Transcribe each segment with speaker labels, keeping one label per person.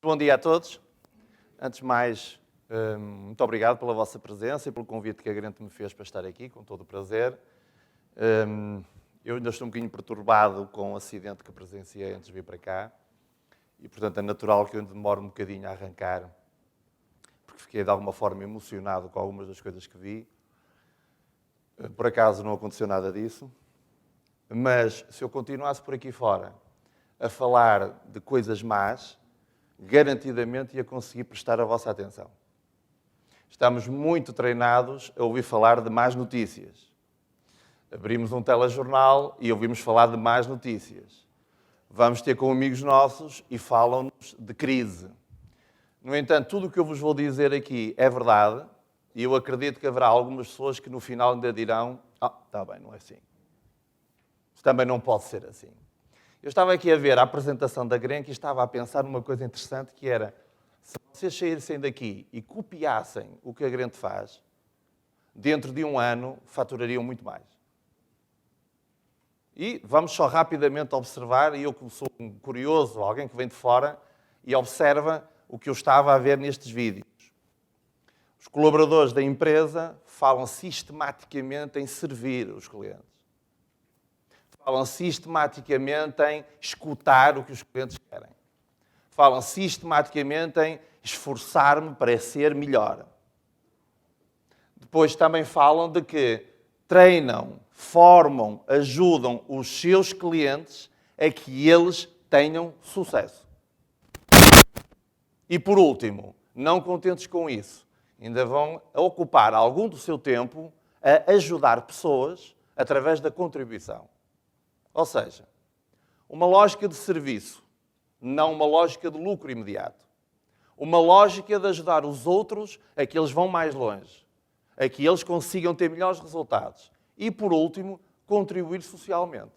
Speaker 1: Bom dia a todos. Antes de mais, muito obrigado pela vossa presença e pelo convite que a Grente me fez para estar aqui, com todo o prazer. Eu ainda estou um bocadinho perturbado com o acidente que presenciei antes de vir para cá e, portanto, é natural que eu demore um bocadinho a arrancar, porque fiquei de alguma forma emocionado com algumas das coisas que vi. Por acaso não aconteceu nada disso, mas se eu continuasse por aqui fora a falar de coisas más, garantidamente ia conseguir prestar a vossa atenção. Estamos muito treinados a ouvir falar de más notícias. Abrimos um telejornal e ouvimos falar de más notícias. Vamos ter com amigos nossos e falam-nos de crise. No entanto, tudo o que eu vos vou dizer aqui é verdade e eu acredito que haverá algumas pessoas que no final ainda dirão: está bem, não é assim. Também não pode ser assim. Eu estava aqui a ver a apresentação da Grenk e estava a pensar numa coisa interessante que era, se vocês saíssem daqui e copiassem o que a Grenk faz, dentro de um ano faturariam muito mais. E vamos só rapidamente observar, e eu que sou um curioso, alguém que vem de fora, e observa o que eu estava a ver nestes vídeos. Os colaboradores da empresa falam sistematicamente em servir os clientes. Falam sistematicamente em escutar o que os clientes querem. Falam sistematicamente em esforçar-me para ser melhor. Depois também falam de que treinam, formam, ajudam os seus clientes a que eles tenham sucesso. E por último, não contentes com isso, ainda vão ocupar algum do seu tempo a ajudar pessoas através da contribuição. Ou seja, uma lógica de serviço, não uma lógica de lucro imediato. Uma lógica de ajudar os outros a que eles vão mais longe, a que eles consigam ter melhores resultados. E, por último, contribuir socialmente.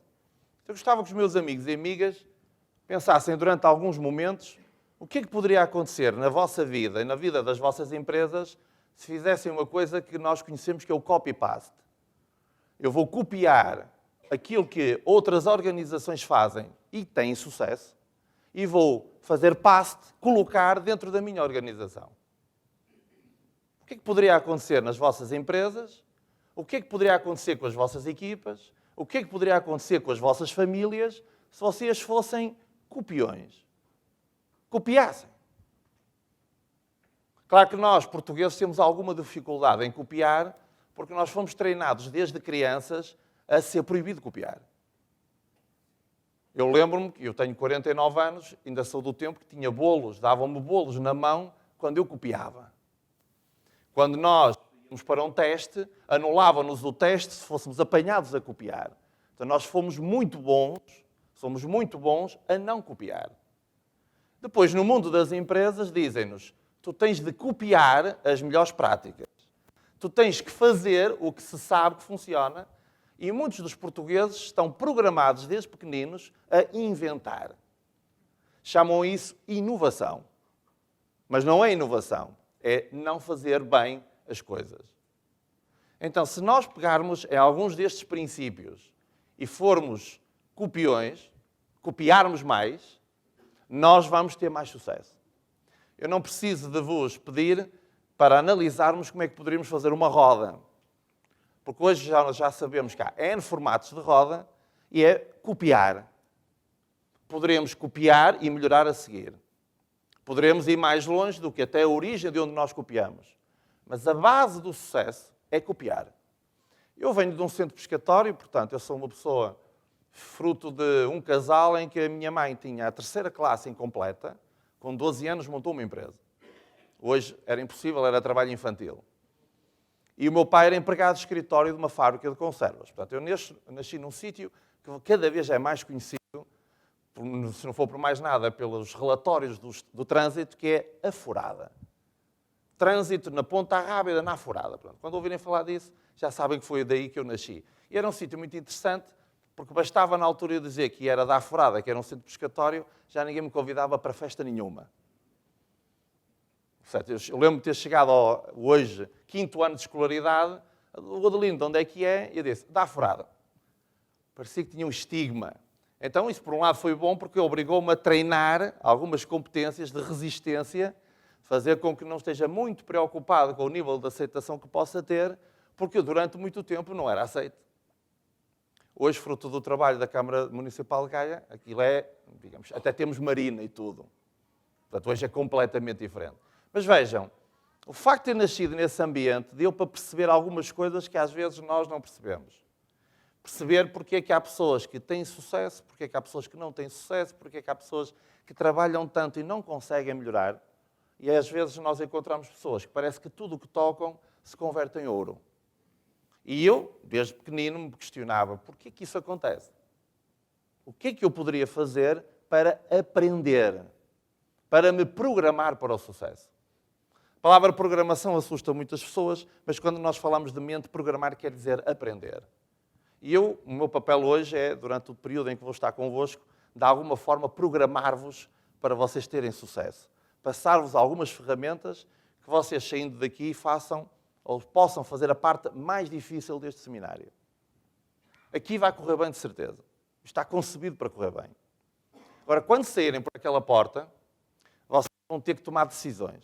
Speaker 1: Eu gostava que os meus amigos e amigas pensassem durante alguns momentos o que é que poderia acontecer na vossa vida e na vida das vossas empresas se fizessem uma coisa que nós conhecemos que é o copy-paste. Eu vou copiar aquilo que outras organizações fazem e têm sucesso e vou fazer paste, colocar dentro da minha organização. O que é que poderia acontecer nas vossas empresas? O que é que poderia acontecer com as vossas equipas? O que é que poderia acontecer com as vossas famílias se vocês fossem copiões? Copiassem. Claro que nós, portugueses, temos alguma dificuldade em copiar porque nós fomos treinados desde crianças a ser proibido de copiar. Eu lembro-me que eu tenho 49 anos, ainda sou do tempo que tinha bolos, davam-me bolos na mão quando eu copiava. Quando nós íamos para um teste, anulavam-nos o teste se fôssemos apanhados a copiar. Então nós somos muito bons a não copiar. Depois, no mundo das empresas, dizem-nos: tu tens de copiar as melhores práticas. Tu tens que fazer o que se sabe que funciona. E muitos dos portugueses estão programados desde pequeninos a inventar. Chamam isso inovação. Mas não é inovação, é não fazer bem as coisas. Então, se nós pegarmos em alguns destes princípios e formos copiões, copiarmos mais, nós vamos ter mais sucesso. Eu não preciso de vos pedir para analisarmos como é que poderíamos fazer uma roda. Porque hoje já sabemos que há N formatos de roda e é copiar. Poderemos copiar e melhorar a seguir. Poderemos ir mais longe do que até a origem de onde nós copiamos. Mas a base do sucesso é copiar. Eu venho de um centro pescatório, portanto, eu sou uma pessoa fruto de um casal em que a minha mãe tinha a 3ª classe incompleta, com 12 anos montou uma empresa. Hoje era impossível, era trabalho infantil. E o meu pai era empregado de escritório de uma fábrica de conservas. Portanto, eu nasci num sítio que cada vez é mais conhecido, se não for por mais nada, pelos relatórios do trânsito, que é a Furada. Trânsito na Ponta Rábida, na Furada. Portanto, quando ouvirem falar disso, já sabem que foi daí que eu nasci. E era um sítio muito interessante, porque bastava na altura eu dizer que era da Furada, que era um centro pescatório, já ninguém me convidava para festa nenhuma. Eu lembro-me de ter chegado hoje, 5º ano de escolaridade, o Adelino, de onde é que é? E eu disse, da Furada. Parecia que tinha um estigma. Então, isso por um lado foi bom porque obrigou-me a treinar algumas competências de resistência, fazer com que não esteja muito preocupado com o nível de aceitação que possa ter, porque eu durante muito tempo não era aceito. Hoje, fruto do trabalho da Câmara Municipal de Gaia, aquilo é, digamos, até temos marina e tudo. Portanto, hoje é completamente diferente. Mas vejam, o facto de ter nascido nesse ambiente deu para perceber algumas coisas que às vezes nós não percebemos. Perceber porque é que há pessoas que têm sucesso, porque é que há pessoas que não têm sucesso, porque é que há pessoas que trabalham tanto e não conseguem melhorar. E às vezes nós encontramos pessoas que parece que tudo o que tocam se converte em ouro. E eu, desde pequenino, me questionava porquê que isso acontece. O que é que eu poderia fazer para aprender, para me programar para o sucesso? A palavra programação assusta muitas pessoas, mas quando nós falamos de mente, programar quer dizer aprender. E o meu papel hoje é, durante o período em que vou estar convosco, de alguma forma programar-vos para vocês terem sucesso. Passar-vos algumas ferramentas que vocês, saindo daqui, façam ou possam fazer a parte mais difícil deste seminário. Aqui vai correr bem, de certeza. Está concebido para correr bem. Agora, quando saírem por aquela porta, vocês vão ter que tomar decisões.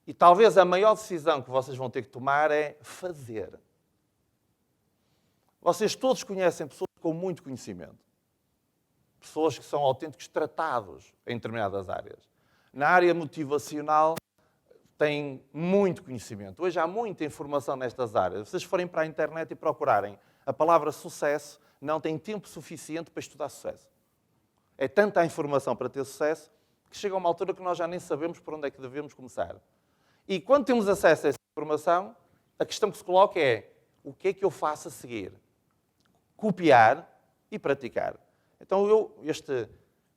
Speaker 1: E talvez a maior decisão que vocês vão ter que tomar é fazer. Vocês todos conhecem pessoas com muito conhecimento. Pessoas que são autênticos tratados em determinadas áreas. Na área motivacional, têm muito conhecimento. Hoje há muita informação nestas áreas. Se vocês forem para a internet e procurarem a palavra sucesso, não têm tempo suficiente para estudar sucesso. É tanta a informação para ter sucesso que chega a uma altura que nós já nem sabemos por onde é que devemos começar. E quando temos acesso a essa informação, a questão que se coloca é: o que é que eu faço a seguir? Copiar e praticar. Então este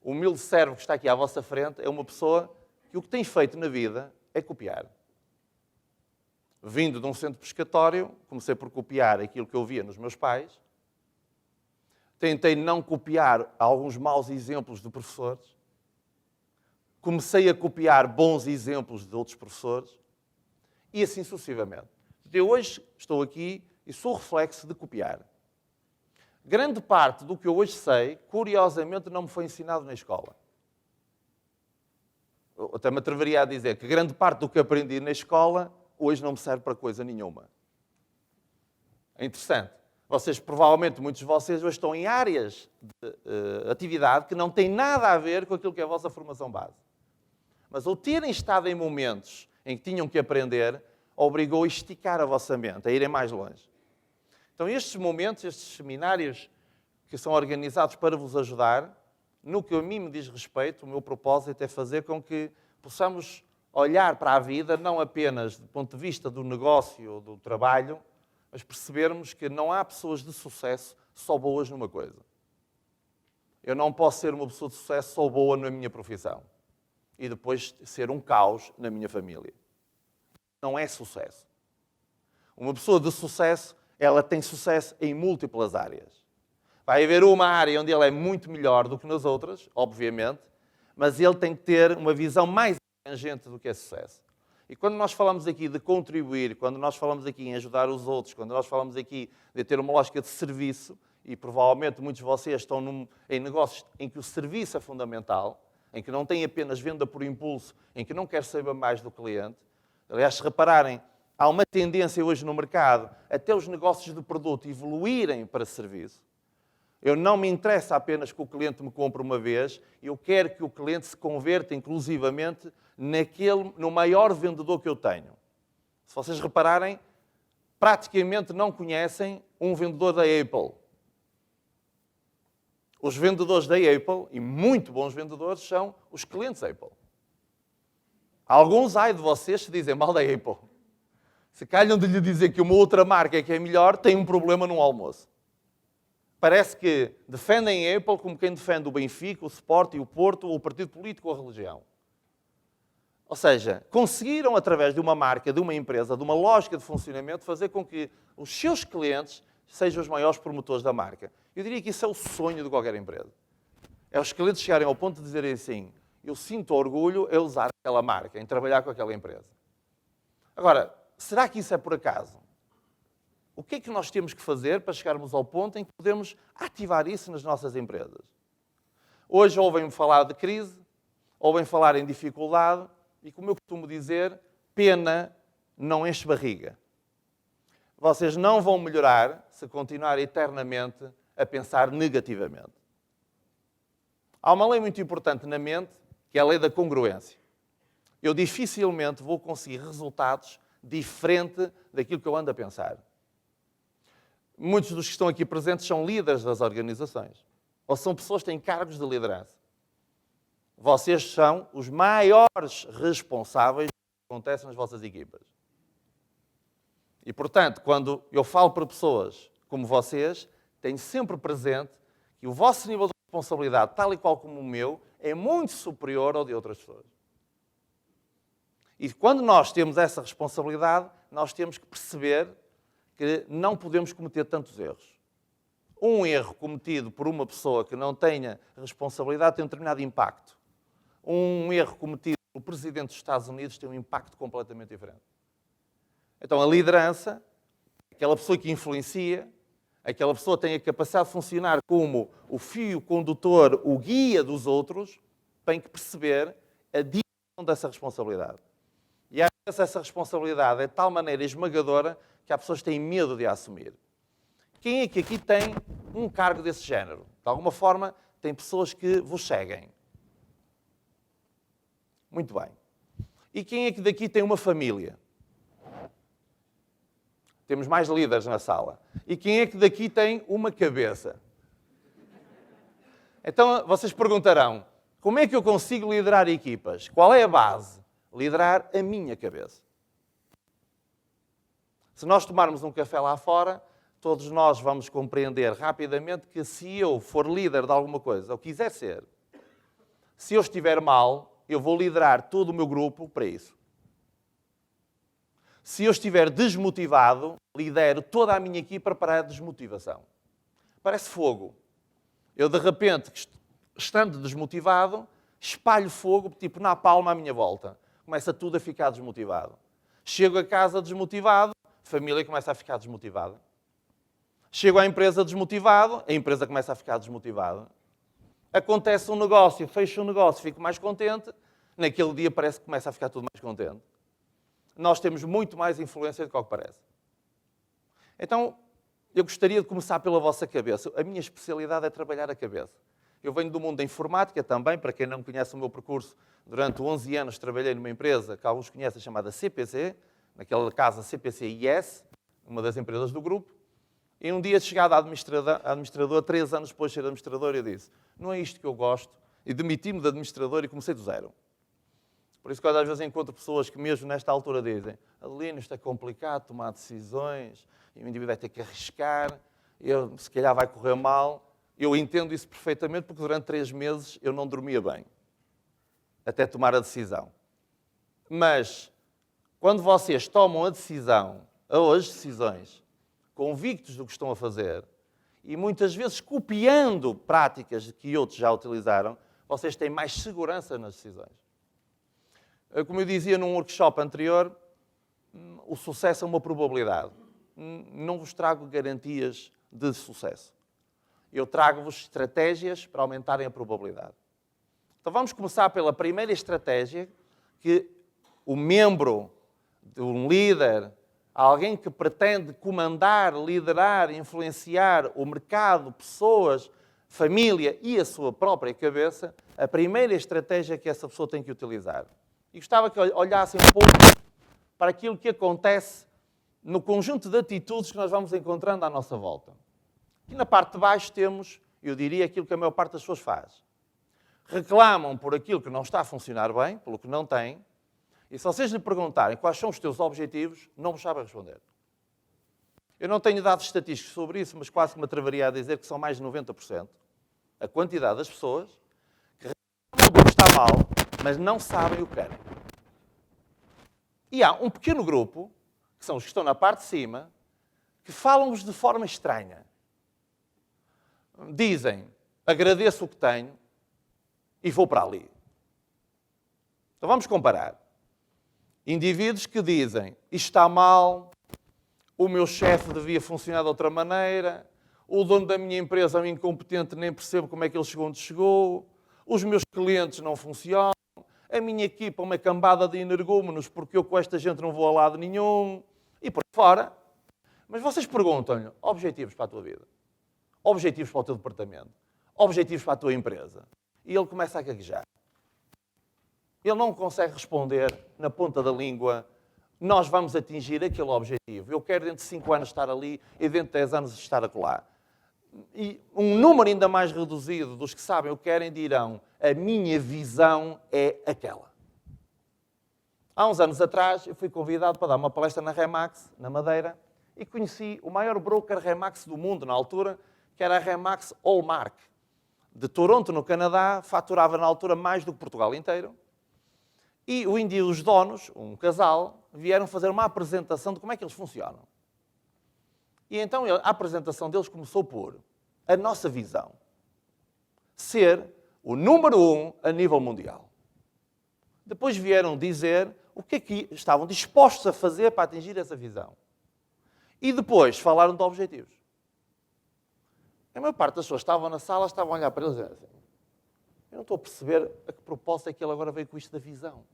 Speaker 1: humilde servo que está aqui à vossa frente é uma pessoa que o que tem feito na vida é copiar. Vindo de um centro pescatório, comecei por copiar aquilo que eu via nos meus pais. Tentei não copiar alguns maus exemplos de professores. Comecei a copiar bons exemplos de outros professores. E assim sucessivamente. Eu hoje estou aqui e sou reflexo de copiar. Grande parte do que eu hoje sei, curiosamente, não me foi ensinado na escola. Eu até me atreveria a dizer que grande parte do que aprendi na escola hoje não me serve para coisa nenhuma. É interessante. Vocês, provavelmente, muitos de vocês hoje estão em áreas de atividade que não têm nada a ver com aquilo que é a vossa formação base. Mas ao terem estado em momentos em que tinham que aprender, obrigou a esticar a vossa mente, a irem mais longe. Então estes momentos, estes seminários que são organizados para vos ajudar, no que a mim me diz respeito, o meu propósito é fazer com que possamos olhar para a vida não apenas do ponto de vista do negócio ou do trabalho, mas percebermos que não há pessoas de sucesso só boas numa coisa. Eu não posso ser uma pessoa de sucesso só boa na minha profissão e depois ser um caos na minha família. Não é sucesso. Uma pessoa de sucesso, ela tem sucesso em múltiplas áreas. Vai haver uma área onde ele é muito melhor do que nas outras, obviamente, mas ele tem que ter uma visão mais abrangente do que é sucesso. E quando nós falamos aqui de contribuir, quando nós falamos aqui em ajudar os outros, quando nós falamos aqui de ter uma lógica de serviço, e provavelmente muitos de vocês estão em negócios em que o serviço é fundamental, em que não tem apenas venda por impulso, em que não quer saber mais do cliente. Aliás, se repararem, há uma tendência hoje no mercado até os negócios de produto evoluírem para serviço. Eu não me interessa apenas que o cliente me compre uma vez, eu quero que o cliente se converta inclusivamente no maior vendedor que eu tenho. Se vocês repararem, praticamente não conhecem um vendedor da Apple. Os vendedores da Apple, e muito bons vendedores, são os clientes Apple. Alguns, ai de vocês, se dizem mal da Apple. Se calham de lhe dizer que uma outra marca é que é melhor, tem um problema no almoço. Parece que defendem a Apple como quem defende o Benfica, o Sporting, o Porto, ou o partido político ou a religião. Ou seja, conseguiram, através de uma marca, de uma empresa, de uma lógica de funcionamento, fazer com que os seus clientes sejam os maiores promotores da marca. Eu diria que isso é o sonho de qualquer empresa. É os clientes chegarem ao ponto de dizerem assim: eu sinto orgulho em usar aquela marca, em trabalhar com aquela empresa. Agora, será que isso é por acaso? O que é que nós temos que fazer para chegarmos ao ponto em que podemos ativar isso nas nossas empresas? Hoje ouvem-me falar de crise, ouvem falar em dificuldade e, como eu costumo dizer, pena não enche barriga. Vocês não vão melhorar se continuarem eternamente a pensar negativamente. Há uma lei muito importante na mente, que é a lei da congruência. Eu dificilmente vou conseguir resultados diferentes daquilo que eu ando a pensar. Muitos dos que estão aqui presentes são líderes das organizações, ou são pessoas que têm cargos de liderança. Vocês são os maiores responsáveis do que acontece nas vossas equipas. E, portanto, quando eu falo para pessoas como vocês, tenho sempre presente que o vosso nível de responsabilidade, tal e qual como o meu, é muito superior ao de outras pessoas. E quando nós temos essa responsabilidade, nós temos que perceber que não podemos cometer tantos erros. Um erro cometido por uma pessoa que não tenha responsabilidade tem um determinado impacto. Um erro cometido pelo Presidente dos Estados Unidos tem um impacto completamente diferente. Então, a liderança, aquela pessoa que influencia, aquela pessoa tem a capacidade de funcionar como o fio condutor, o guia dos outros, tem que perceber a dimensão dessa responsabilidade. E às vezes essa responsabilidade é de tal maneira esmagadora que há pessoas que têm medo de a assumir. Quem é que aqui tem um cargo desse género? De alguma forma, tem pessoas que vos seguem. Muito bem. E quem é que daqui tem uma família? Temos mais líderes na sala. E quem é que daqui tem uma cabeça? Então, vocês perguntarão, como é que eu consigo liderar equipas? Qual é a base? Liderar a minha cabeça. Se nós tomarmos um café lá fora, todos nós vamos compreender rapidamente que se eu for líder de alguma coisa, ou quiser ser, se eu estiver mal, eu vou liderar todo o meu grupo para isso. Se eu estiver desmotivado, lidero toda a minha equipa para a desmotivação. Parece fogo. Eu, de repente, estando desmotivado, espalho fogo, tipo na palma à minha volta. Começa tudo a ficar desmotivado. Chego a casa desmotivado, a família começa a ficar desmotivada. Chego à empresa desmotivado, a empresa começa a ficar desmotivada. Acontece um negócio, fecho um negócio, fico mais contente. Naquele dia parece que começa a ficar tudo mais contente. Nós temos muito mais influência do que parece. Então, eu gostaria de começar pela vossa cabeça. A minha especialidade é trabalhar a cabeça. Eu venho do mundo da informática também, para quem não conhece o meu percurso, durante 11 anos trabalhei numa empresa que alguns conhecem, chamada CPC, naquela casa CPC-IS, uma das empresas do grupo, e um dia chegado à administradora, 3 anos depois de ser administrador, eu disse, não é isto que eu gosto, e demiti-me de administrador e comecei do zero. Por isso, quando às vezes encontro pessoas que mesmo nesta altura dizem Adelino, isto é complicado, tomar decisões, e o indivíduo vai ter que arriscar, se calhar vai correr mal. Eu entendo isso perfeitamente porque durante 3 meses eu não dormia bem, até tomar a decisão. Mas, quando vocês tomam a decisão, ou as decisões, convictos do que estão a fazer, e muitas vezes copiando práticas que outros já utilizaram, vocês têm mais segurança nas decisões. Como eu dizia num workshop anterior, o sucesso é uma probabilidade. Não vos trago garantias de sucesso. Eu trago-vos estratégias para aumentarem a probabilidade. Então vamos começar pela primeira estratégia que o membro de um líder, alguém que pretende comandar, liderar, influenciar o mercado, pessoas, família e a sua própria cabeça, a primeira estratégia que essa pessoa tem que utilizar. E gostava que olhassem um pouco para aquilo que acontece no conjunto de atitudes que nós vamos encontrando à nossa volta. E na parte de baixo temos, eu diria, aquilo que a maior parte das pessoas faz. Reclamam por aquilo que não está a funcionar bem, pelo que não têm, e se vocês lhe perguntarem quais são os teus objetivos, não vos sabem responder. Eu não tenho dados estatísticos sobre isso, mas quase que me atreveria a dizer que são mais de 90% a quantidade das pessoas que reclamam do que está mal, mas não sabem o que querem. E há um pequeno grupo, que são os que estão na parte de cima, que falam-vos de forma estranha. Dizem, agradeço o que tenho e vou para ali. Então vamos comparar. Indivíduos que dizem, isto está mal, o meu chefe devia funcionar de outra maneira, o dono da minha empresa é um incompetente, nem percebo como é que ele chegou onde chegou, os meus clientes não funcionam, a minha equipa é uma cambada de energúmenos porque eu com esta gente não vou a lado nenhum, e por aí fora. Mas vocês perguntam-lhe objetivos para a tua vida, objetivos para o teu departamento, objetivos para a tua empresa. E ele começa a gaguejar. Ele não consegue responder na ponta da língua, nós vamos atingir aquele objetivo. Eu quero dentro de 5 anos estar ali e dentro de 10 anos estar acolá. E um número ainda mais reduzido dos que sabem o que querem dirão, a minha visão é aquela. Há uns anos atrás eu fui convidado para dar uma palestra na Remax, na Madeira, e conheci o maior broker Remax do mundo na altura, que era a Remax Hallmark. De Toronto, no Canadá, faturava na altura mais do que Portugal inteiro. E o índio e os donos, um casal, vieram fazer uma apresentação de como é que eles funcionam. E então a apresentação deles começou por a nossa visão ser o número 1 a nível mundial. Depois vieram dizer o que é que estavam dispostos a fazer para atingir essa visão. E depois falaram de objetivos. A maior parte das pessoas estavam na sala, estavam a olhar para eles e assim, eu não estou a perceber a que propósito é que ele agora veio com isto da visão.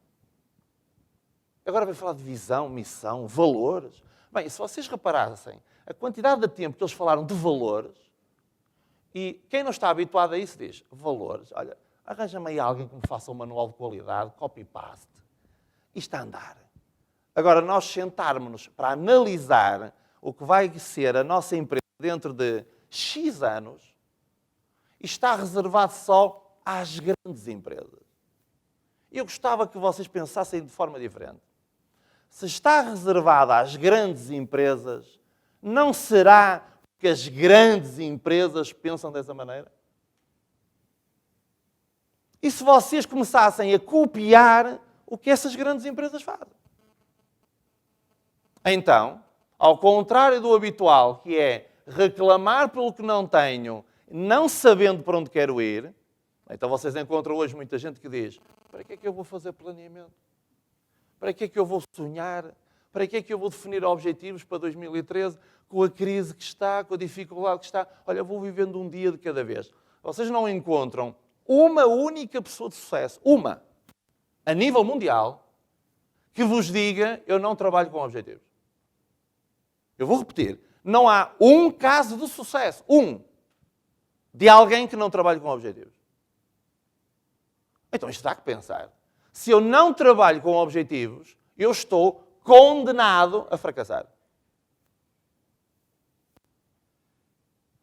Speaker 1: Agora veio falar de visão, missão, valores. Bem, se vocês reparassem a quantidade de tempo que eles falaram de valores, e quem não está habituado a isso diz, valores, olha, arranja-me aí alguém que me faça um manual de qualidade, copy-paste, e está a andar. Agora, nós sentarmos-nos para analisar o que vai ser a nossa empresa dentro de X anos, está reservado só às grandes empresas. Eu gostava que vocês pensassem de forma diferente. Se está reservado às grandes empresas, não será que as grandes empresas pensam dessa maneira? E se vocês começassem a copiar o que essas grandes empresas fazem? Então, ao contrário do habitual, que é reclamar pelo que não tenho, não sabendo para onde quero ir, então vocês encontram hoje muita gente que diz, para que é que eu vou fazer planeamento? Para que é que eu vou sonhar? Para que é que eu vou definir objetivos para 2013 com a crise que está, com a dificuldade que está? Olha, eu vou vivendo um dia de cada vez. Vocês não encontram uma única pessoa de sucesso, uma, a nível mundial, que vos diga, eu não trabalho com objetivos. Eu vou repetir, não há um caso de sucesso, de alguém que não trabalhe com objetivos. Então isto dá que pensar. Se eu não trabalho com objetivos, eu estou condenado a fracassar.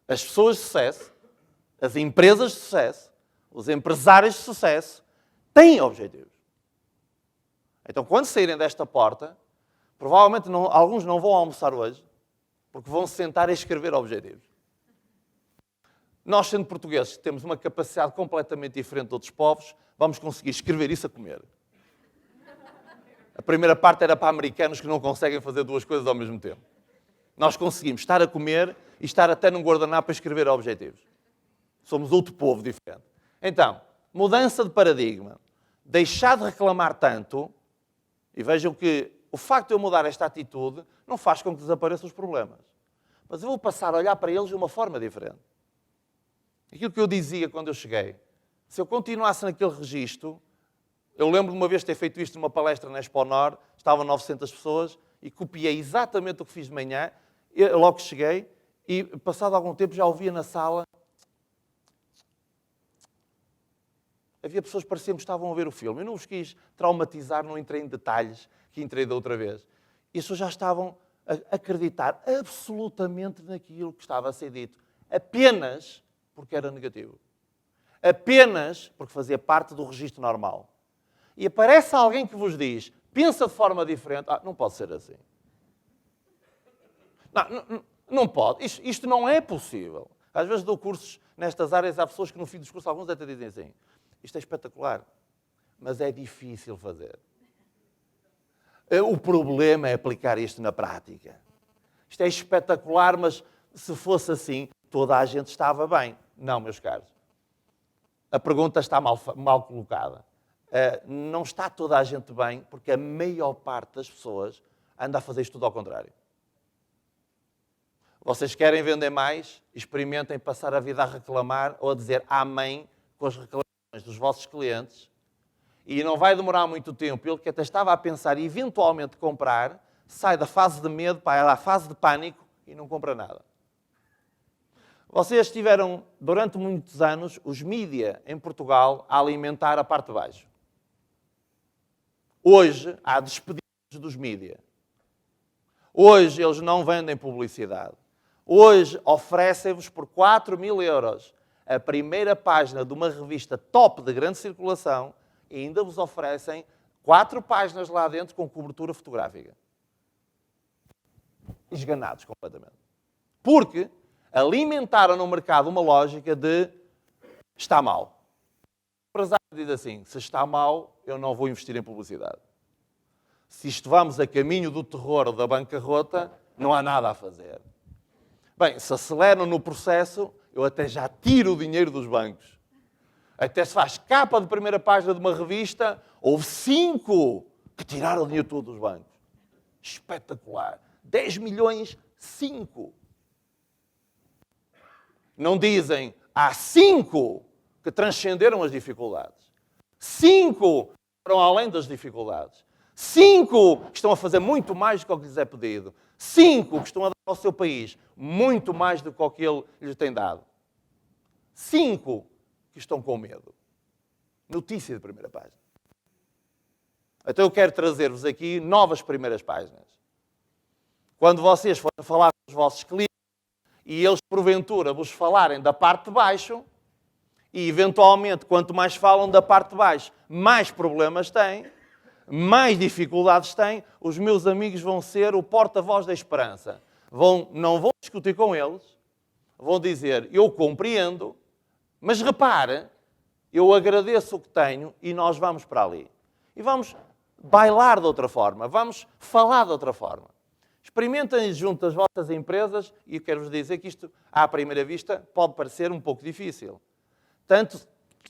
Speaker 1: As pessoas de sucesso, as empresas de sucesso, os empresários de sucesso, têm objetivos. Então, quando saírem desta porta, provavelmente alguns não vão almoçar hoje, porque vão se sentar a escrever objetivos. Nós, sendo portugueses, temos uma capacidade completamente diferente de outros povos, vamos conseguir escrever isso a comer. A primeira parte era para americanos que não conseguem fazer duas coisas ao mesmo tempo. Nós conseguimos estar a comer e estar até num guardanapo a escrever objetivos. Somos outro povo diferente. Então, mudança de paradigma. Deixar de reclamar tanto, e vejam que o facto de eu mudar esta atitude não faz com que desapareçam os problemas. Mas eu vou passar a olhar para eles de uma forma diferente. Aquilo que eu dizia quando eu cheguei, se eu continuasse naquele registro, eu lembro de uma vez ter feito isto numa palestra na Expo Nord, estavam 900 pessoas, e copiei exatamente o que fiz de manhã, logo que cheguei, e passado algum tempo já ouvia na sala, havia pessoas que pareciam que estavam a ver o filme. Eu não os quis traumatizar, não entrei em detalhes, que entrei da outra vez. E as pessoas já estavam a acreditar absolutamente naquilo que estava a ser dito, apenas porque era negativo. Apenas porque fazia parte do registro normal. E aparece alguém que vos diz, pensa de forma diferente, não pode ser assim. Não pode, isto não é possível. Às vezes dou cursos nestas áreas, há pessoas que no fim dos cursos, alguns até dizem assim, isto é espetacular, mas é difícil fazer. O problema é aplicar isto na prática. Isto é espetacular, mas se fosse assim, toda a gente estava bem. Não, meus caros. A pergunta está mal colocada. Não está toda a gente bem, porque a maior parte das pessoas anda a fazer isto tudo ao contrário. Vocês querem vender mais? Experimentem passar a vida a reclamar ou a dizer amém com as reclamações dos vossos clientes. E não vai demorar muito tempo. Ele que até estava a pensar eventualmente comprar, sai da fase de medo para a fase de pânico e não compra nada. Vocês tiveram, durante muitos anos, os mídia em Portugal a alimentar a parte de baixo. Hoje, há despedidos dos mídia. Hoje, eles não vendem publicidade. Hoje, oferecem-vos por 4.000 euros a primeira página de uma revista top de grande circulação e ainda vos oferecem 4 páginas lá dentro com cobertura fotográfica. Esganados completamente. Porque alimentaram no mercado uma lógica de está mal. O empresário diz assim, se está mal, eu não vou investir em publicidade. Se isto vamos a caminho do terror ou da bancarrota, não há nada a fazer. Bem, se aceleram no processo, eu até já tiro o dinheiro dos bancos. Até se faz capa de primeira página de uma revista, houve 5 que tiraram o dinheiro todo dos bancos. Espetacular. 10 milhões, 5. Não dizem, há 5 que transcenderam as dificuldades. 5 que foram além das dificuldades. 5 que estão a fazer muito mais do que o que lhes é pedido. 5 que estão a dar ao seu país muito mais do que o que ele lhes tem dado. 5 que estão com medo. Notícia de primeira página. Então eu quero trazer-vos aqui novas primeiras páginas. Quando vocês forem falar com os vossos clientes e eles porventura vos falarem da parte de baixo, e eventualmente quanto mais falam da parte de baixo, mais problemas têm, mais dificuldades têm, os meus amigos vão ser o porta-voz da esperança. Não vão discutir com eles, vão dizer, eu compreendo, mas repare, eu agradeço o que tenho e nós vamos para ali. E vamos bailar de outra forma, vamos falar de outra forma. Experimentem junto às vossas empresas, e eu quero-vos dizer que isto, à primeira vista, pode parecer um pouco difícil.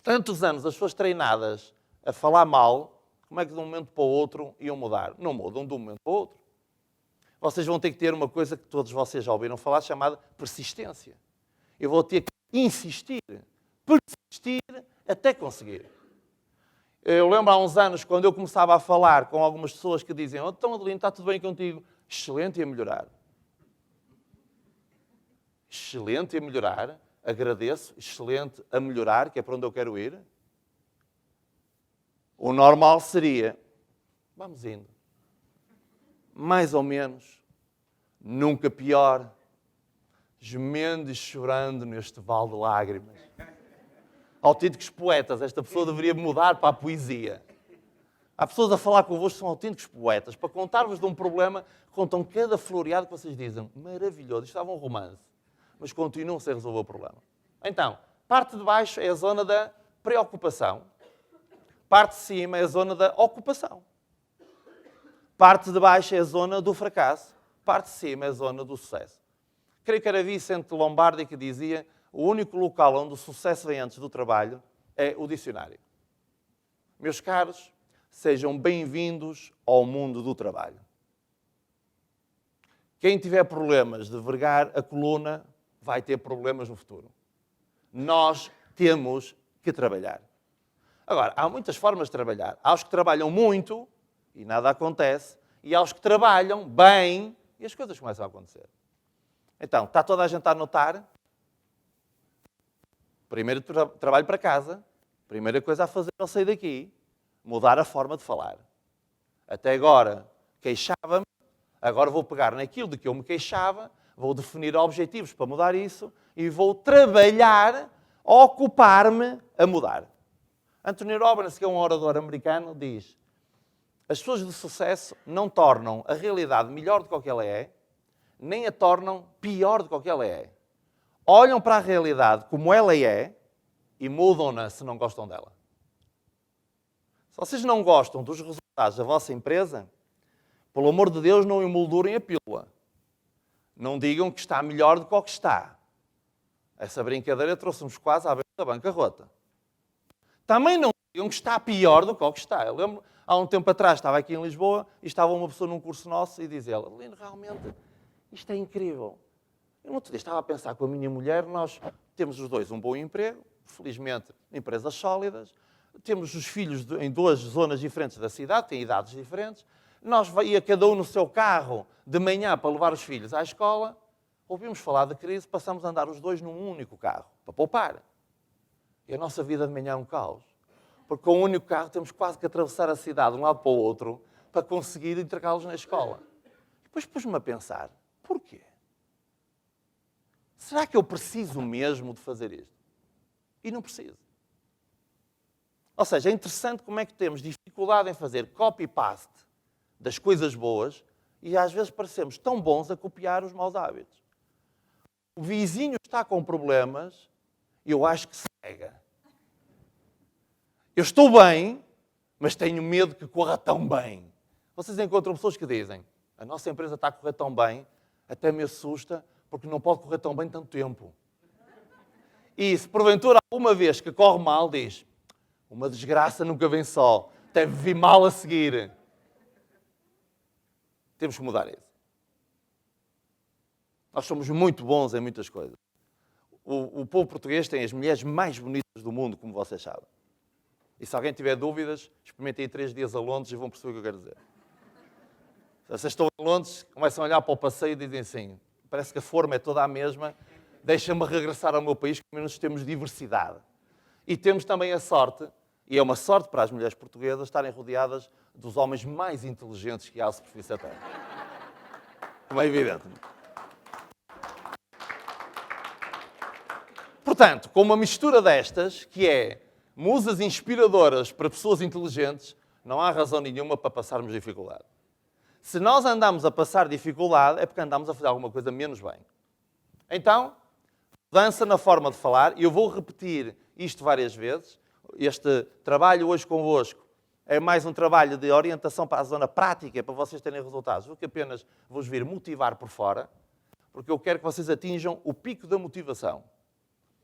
Speaker 1: Tantos anos as pessoas treinadas a falar mal, como é que de um momento para o outro iam mudar? Não mudam de um momento para o outro. Vocês vão ter que ter uma coisa que todos vocês já ouviram falar, chamada persistência. Eu vou ter que insistir, persistir até conseguir. Eu lembro há uns anos, quando eu começava a falar com algumas pessoas que diziam, então Adelino, está tudo bem contigo? Excelente e a melhorar. Excelente e a melhorar. Agradeço. Excelente a melhorar, que é para onde eu quero ir. O normal seria, vamos indo. Mais ou menos. Nunca pior. Gemendo e chorando neste vale de lágrimas. Autênticos poetas. Esta pessoa deveria mudar para a poesia. Há pessoas a falar convosco que são autênticos poetas. Para contar-vos de um problema, contam cada floreado que vocês dizem. Maravilhoso. Isto estava um romance. Mas continuam sem resolver o problema. Então, parte de baixo é a zona da preocupação. Parte de cima é a zona da ocupação. Parte de baixo é a zona do fracasso. Parte de cima é a zona do sucesso. Creio que era Vicente Lombardi que dizia o único local onde o sucesso vem antes do trabalho é o dicionário. Meus caros, sejam bem-vindos ao mundo do trabalho. Quem tiver problemas de vergar a coluna vai ter problemas no futuro. Nós temos que trabalhar. Agora, há muitas formas de trabalhar. Há os que trabalham muito e nada acontece, e há os que trabalham bem e as coisas começam a acontecer. Então, está toda a gente a notar? Primeiro trabalho para casa, primeira coisa a fazer ao sair daqui, mudar a forma de falar. Até agora queixava-me, agora vou pegar naquilo de que eu me queixava, vou definir objetivos para mudar isso e vou trabalhar, ocupar-me a mudar. Anthony Robbins, que é um orador americano, diz: as pessoas de sucesso não tornam a realidade melhor do que ela é, nem a tornam pior do que ela é. Olham para a realidade como ela é e mudam-na se não gostam dela. Se vocês não gostam dos resultados da vossa empresa, pelo amor de Deus, não emoldurem a pílula. Não digam que está melhor do que o que está. Essa brincadeira trouxe-nos quase à beira da bancarrota. Também não digam que está pior do que o que está. Eu lembro, há um tempo atrás, estava aqui em Lisboa e estava uma pessoa num curso nosso e dizia ela: Adelino, realmente, isto é incrível. Eu no outro dia estava a pensar com a minha mulher, nós temos os dois um bom emprego, felizmente empresas sólidas, temos os filhos em duas zonas diferentes da cidade, têm idades diferentes, nós ia cada um no seu carro de manhã para levar os filhos à escola, ouvimos falar da crise, passamos a andar os dois num único carro, para poupar. E a nossa vida de manhã é um caos. Porque com um único carro temos quase que atravessar a cidade de um lado para o outro para conseguir entregá-los na escola. Depois pus-me a pensar, porquê? Será que eu preciso mesmo de fazer isto? E não preciso. Ou seja, é interessante como é que temos dificuldade em fazer copy-paste das coisas boas e às vezes parecemos tão bons a copiar os maus hábitos. O vizinho está com problemas e eu acho que se pega. Eu estou bem, mas tenho medo que corra tão bem. Vocês encontram pessoas que dizem, a nossa empresa está a correr tão bem, até me assusta, porque não pode correr tão bem tanto tempo. E se porventura alguma vez que corre mal, diz, uma desgraça nunca vem só, deve vir mal a seguir. Temos que mudar isso. Nós somos muito bons em muitas coisas. O povo português tem as mulheres mais bonitas do mundo, como vocês sabem. E se alguém tiver dúvidas, experimentem ir 3 dias a Londres e vão perceber o que eu quero dizer. Se vocês estão em Londres, começam a olhar para o passeio e dizem assim, parece que a forma é toda a mesma, deixa-me regressar ao meu país, que menos temos diversidade. E temos também a sorte, e é uma sorte para as mulheres portuguesas, estarem rodeadas dos homens mais inteligentes que há à superfície da Terra. Como é evidente. Portanto, com uma mistura destas, que é musas inspiradoras para pessoas inteligentes, não há razão nenhuma para passarmos dificuldade. Se nós andamos a passar dificuldade, é porque andamos a fazer alguma coisa menos bem. Então, mudança na forma de falar, e eu vou repetir isto várias vezes. Este trabalho hoje convosco é mais um trabalho de orientação para a zona prática, para vocês terem resultados, do que apenas vos vir motivar por fora, porque eu quero que vocês atinjam o pico da motivação.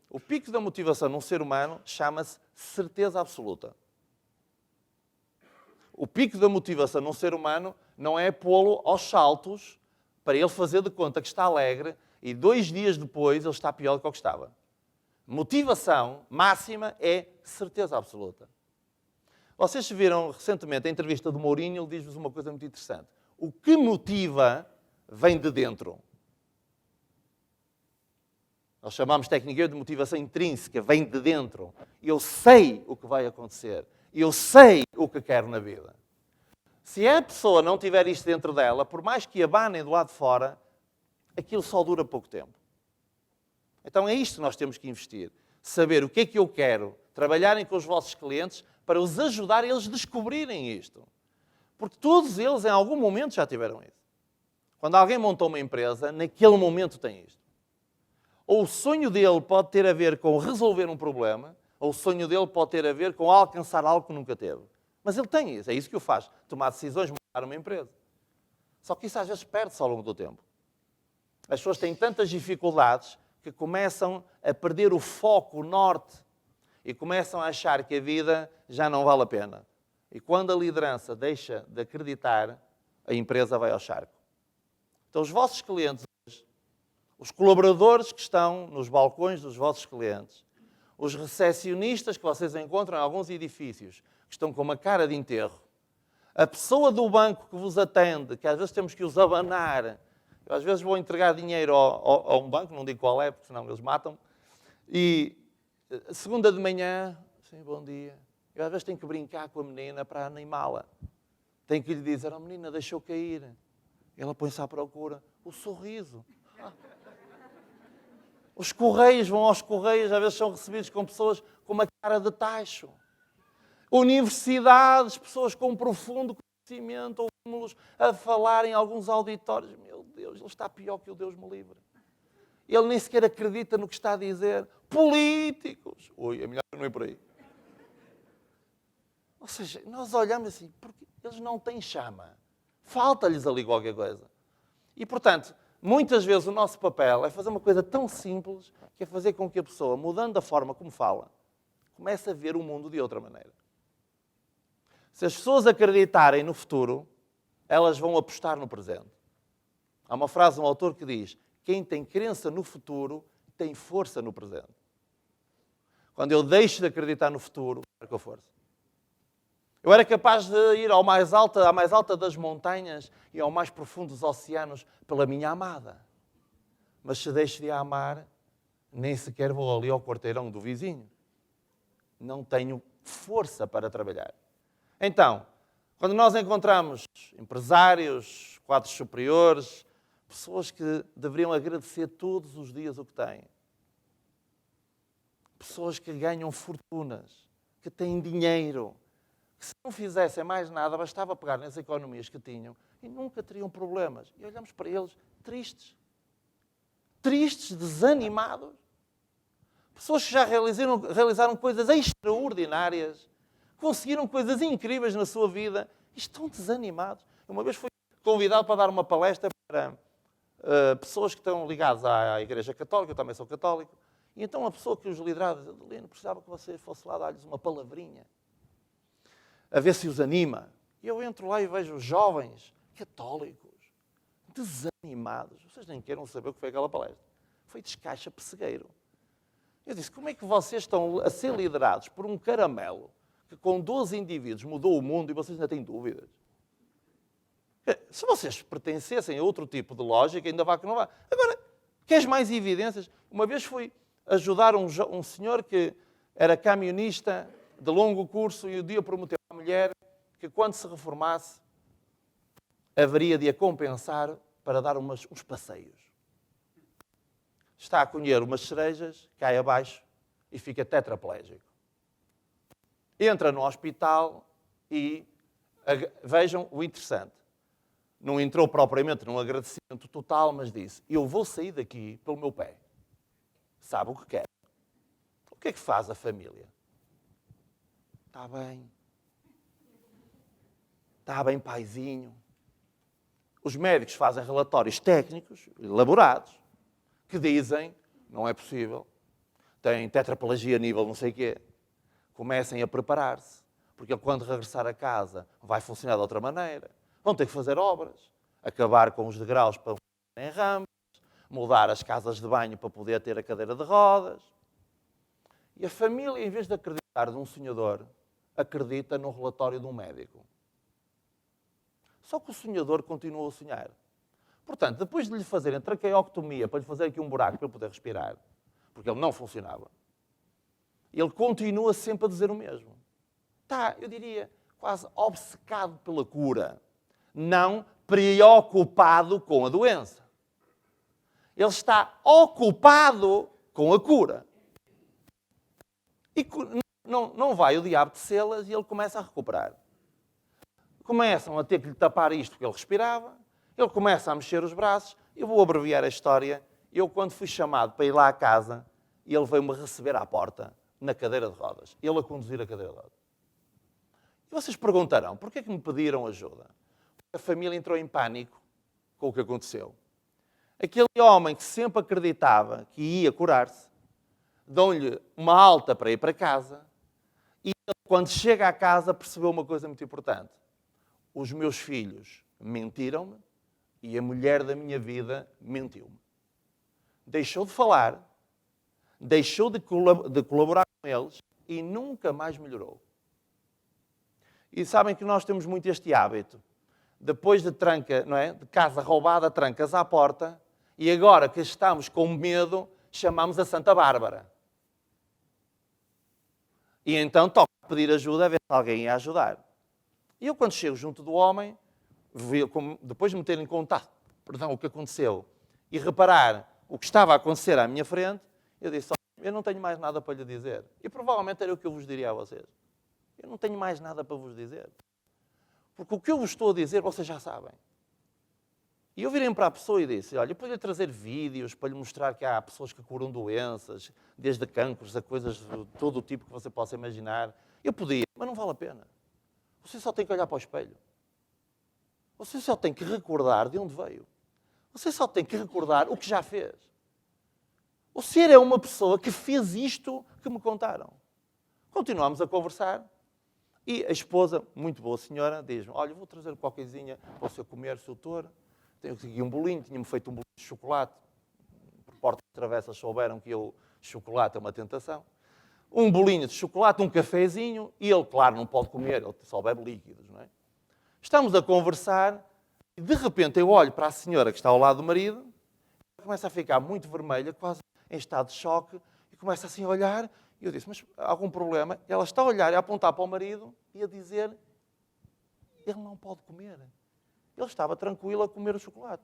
Speaker 1: O pico da motivação num ser humano chama-se certeza absoluta. O pico da motivação num ser humano não é pô-lo aos saltos para ele fazer de conta que está alegre e 2 dias depois ele está pior do que o que estava. Motivação máxima é certeza absoluta. Vocês viram recentemente a entrevista do Mourinho, ele diz-vos uma coisa muito interessante. O que motiva vem de dentro. Nós chamamos técnica de motivação intrínseca, vem de dentro. Eu sei o que vai acontecer. Eu sei o que quero na vida. Se a pessoa não tiver isto dentro dela, por mais que abanem do lado de fora, aquilo só dura pouco tempo. Então é isto que nós temos que investir. Saber o que é que eu quero, trabalharem com os vossos clientes para os ajudar a eles descobrirem isto. Porque todos eles, em algum momento, já tiveram isso. Quando alguém montou uma empresa, naquele momento tem isto. Ou o sonho dele pode ter a ver com resolver um problema, ou o sonho dele pode ter a ver com alcançar algo que nunca teve. Mas ele tem isso, é isso que o faz. Tomar decisões, montar uma empresa. Só que isso às vezes perde-se ao longo do tempo. As pessoas têm tantas dificuldades que começam a perder o foco, o norte, e começam a achar que a vida já não vale a pena. E quando a liderança deixa de acreditar, a empresa vai ao charco. Então os vossos clientes, os colaboradores que estão nos balcões dos vossos clientes, os recepcionistas que vocês encontram em alguns edifícios, que estão com uma cara de enterro, a pessoa do banco que vos atende, que às vezes temos que os abanar, eu às vezes vou entregar dinheiro a um banco, não digo qual é, porque senão eles matam, e segunda de manhã, sim, bom dia, eu às vezes tenho que brincar com a menina para animá-la. Tenho que lhe dizer, a menina deixou cair. Ela põe-se à procura. O sorriso. Os correios vão aos correios, às vezes são recebidos com pessoas com uma cara de tacho. Universidades, pessoas com um profundo conhecimento, ouvimos-los a falar em alguns auditórios. Meu Deus, ele está pior que o Deus me livre. Ele nem sequer acredita no que está a dizer. Políticos. Ui, é melhor não ir por aí. Ou seja, nós olhamos assim, porque eles não têm chama. Falta-lhes ali qualquer coisa. E, portanto, muitas vezes o nosso papel é fazer uma coisa tão simples que é fazer com que a pessoa, mudando a forma como fala, comece a ver o mundo de outra maneira. Se as pessoas acreditarem no futuro, elas vão apostar no presente. Há uma frase de um autor que diz, quem tem crença no futuro tem força no presente. Quando eu deixo de acreditar no futuro, perco a força. Eu era capaz de ir à mais alta das montanhas e ao mais profundo dos oceanos pela minha amada. Mas se deixo de a amar, nem sequer vou ali ao quarteirão do vizinho. Não tenho força para trabalhar. Então, quando nós encontramos empresários, quadros superiores, pessoas que deveriam agradecer todos os dias o que têm, pessoas que ganham fortunas, que têm dinheiro, que se não fizessem mais nada, bastava pegar nas economias que tinham e nunca teriam problemas. E olhamos para eles tristes. Tristes, desanimados. Pessoas que já realizaram coisas extraordinárias, conseguiram coisas incríveis na sua vida e estão desanimados. Uma vez fui convidado para dar uma palestra para pessoas que estão ligadas à Igreja Católica, eu também sou católico, e então a pessoa que os liderava disse: Adelino, precisava que você fosse lá dar-lhes uma palavrinha, a ver se os anima. E eu entro lá e vejo jovens católicos, desanimados. Vocês nem queiram saber o que foi aquela palestra. Foi descaixa pessegueiro. Eu disse: como é que vocês estão a ser liderados por um caramelo que com 12 indivíduos mudou o mundo e vocês ainda têm dúvidas? Se vocês pertencessem a outro tipo de lógica, ainda vá que não vá. Agora, queres mais evidências? Uma vez fui ajudar um senhor que era camionista de longo curso e o dia prometeu à mulher que quando se reformasse haveria de a compensar para dar uns passeios. Está a colher umas cerejas, cai abaixo e fica tetraplégico. Entra no hospital e vejam o interessante. Não entrou propriamente num agradecimento total, mas disse: eu vou sair daqui pelo meu pé. Sabe o que quer? O que é que faz a família? Está bem. Está bem, paizinho. Os médicos fazem relatórios técnicos, elaborados, que dizem: não é possível. Tem tetraplegia a nível não sei o quê. Comecem a preparar-se, porque ele, quando regressar a casa, vai funcionar de outra maneira. Vão ter que fazer obras, acabar com os degraus para em rampas, mudar as casas de banho para poder ter a cadeira de rodas. E a família, em vez de acreditar num sonhador, acredita no relatório de um médico. Só que o sonhador continua a sonhar. Portanto, depois de lhe fazerem traqueotomia, para lhe fazer aqui um buraco para ele poder respirar, porque ele não funcionava, ele continua sempre a dizer o mesmo. Está, eu diria, quase obcecado pela cura, não preocupado com a doença. Ele está ocupado com a cura. E não vai o diabo tecê-las e ele começa a recuperar. Começam a ter que lhe tapar isto porque ele respirava, ele começa a mexer os braços. Eu vou abreviar a história. Eu, quando fui chamado para ir lá à casa, ele veio-me receber à porta, na cadeira de rodas. Ele a conduzir a cadeira de rodas. E vocês perguntarão, porquê é que me pediram ajuda? A família entrou em pânico com o que aconteceu. Aquele homem que sempre acreditava que ia curar-se, dão-lhe uma alta para ir para casa e ele, quando chega à casa, percebeu uma coisa muito importante. Os meus filhos mentiram-me e a mulher da minha vida mentiu-me. Deixou de falar, deixou de colaborar com eles e nunca mais melhorou. E sabem que nós temos muito este hábito. Depois de tranca, não é? De casa roubada, trancas à porta, e agora que estamos com medo, chamamos a Santa Bárbara. E então toca pedir ajuda, a ver se alguém ia ajudar. E eu, quando chego junto do homem, depois de me ter em contato, o que aconteceu, e reparar o que estava a acontecer à minha frente, eu disse: eu não tenho mais nada para lhe dizer. E provavelmente era o que eu vos diria a vocês. Eu não tenho mais nada para vos dizer. Porque o que eu vos estou a dizer, vocês já sabem. E eu virei para a pessoa e disse: olha, eu podia trazer vídeos para lhe mostrar que há pessoas que curam doenças, desde cancros a coisas de todo o tipo que você possa imaginar. Eu podia, mas não vale a pena. Você só tem que olhar para o espelho. Você só tem que recordar de onde veio. Você só tem que recordar o que já fez. O ser é uma pessoa que fez isto que me contaram. Continuamos a conversar. E a esposa, muito boa senhora, diz-me: olha, vou trazer qualquer coisinha para o seu comer, doutor. Tenho aqui um bolinho, tinha-me feito um bolinho de chocolate. portas travessas souberam que chocolate é uma tentação. Um bolinho de chocolate, um cafezinho, e ele, claro, não pode comer, ele só bebe líquidos, não é? Estamos a conversar e, de repente, eu olho para a senhora que está ao lado do marido, começa a ficar muito vermelha, quase em estado de choque, e começa assim a olhar, e eu disse, mas há algum problema? Ela está a olhar e a apontar para o marido e a dizer, ele não pode comer. Ele estava tranquilo a comer o chocolate.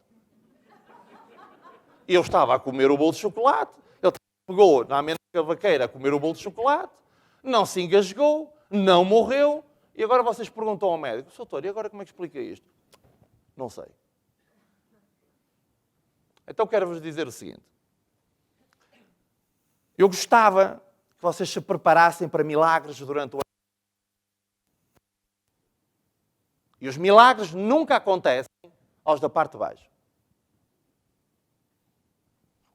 Speaker 1: Eu estava a comer o bolo de chocolate, ele pegou na amêndoa cavaqueira a comer o bolo de chocolate, não se engasgou, não morreu, e agora vocês perguntam ao médico, doutor, e agora como é que explica isto? Não sei. Então quero-vos dizer o seguinte. Eu gostava que vocês se preparassem para milagres durante o ano. E os milagres nunca acontecem aos da parte de baixo.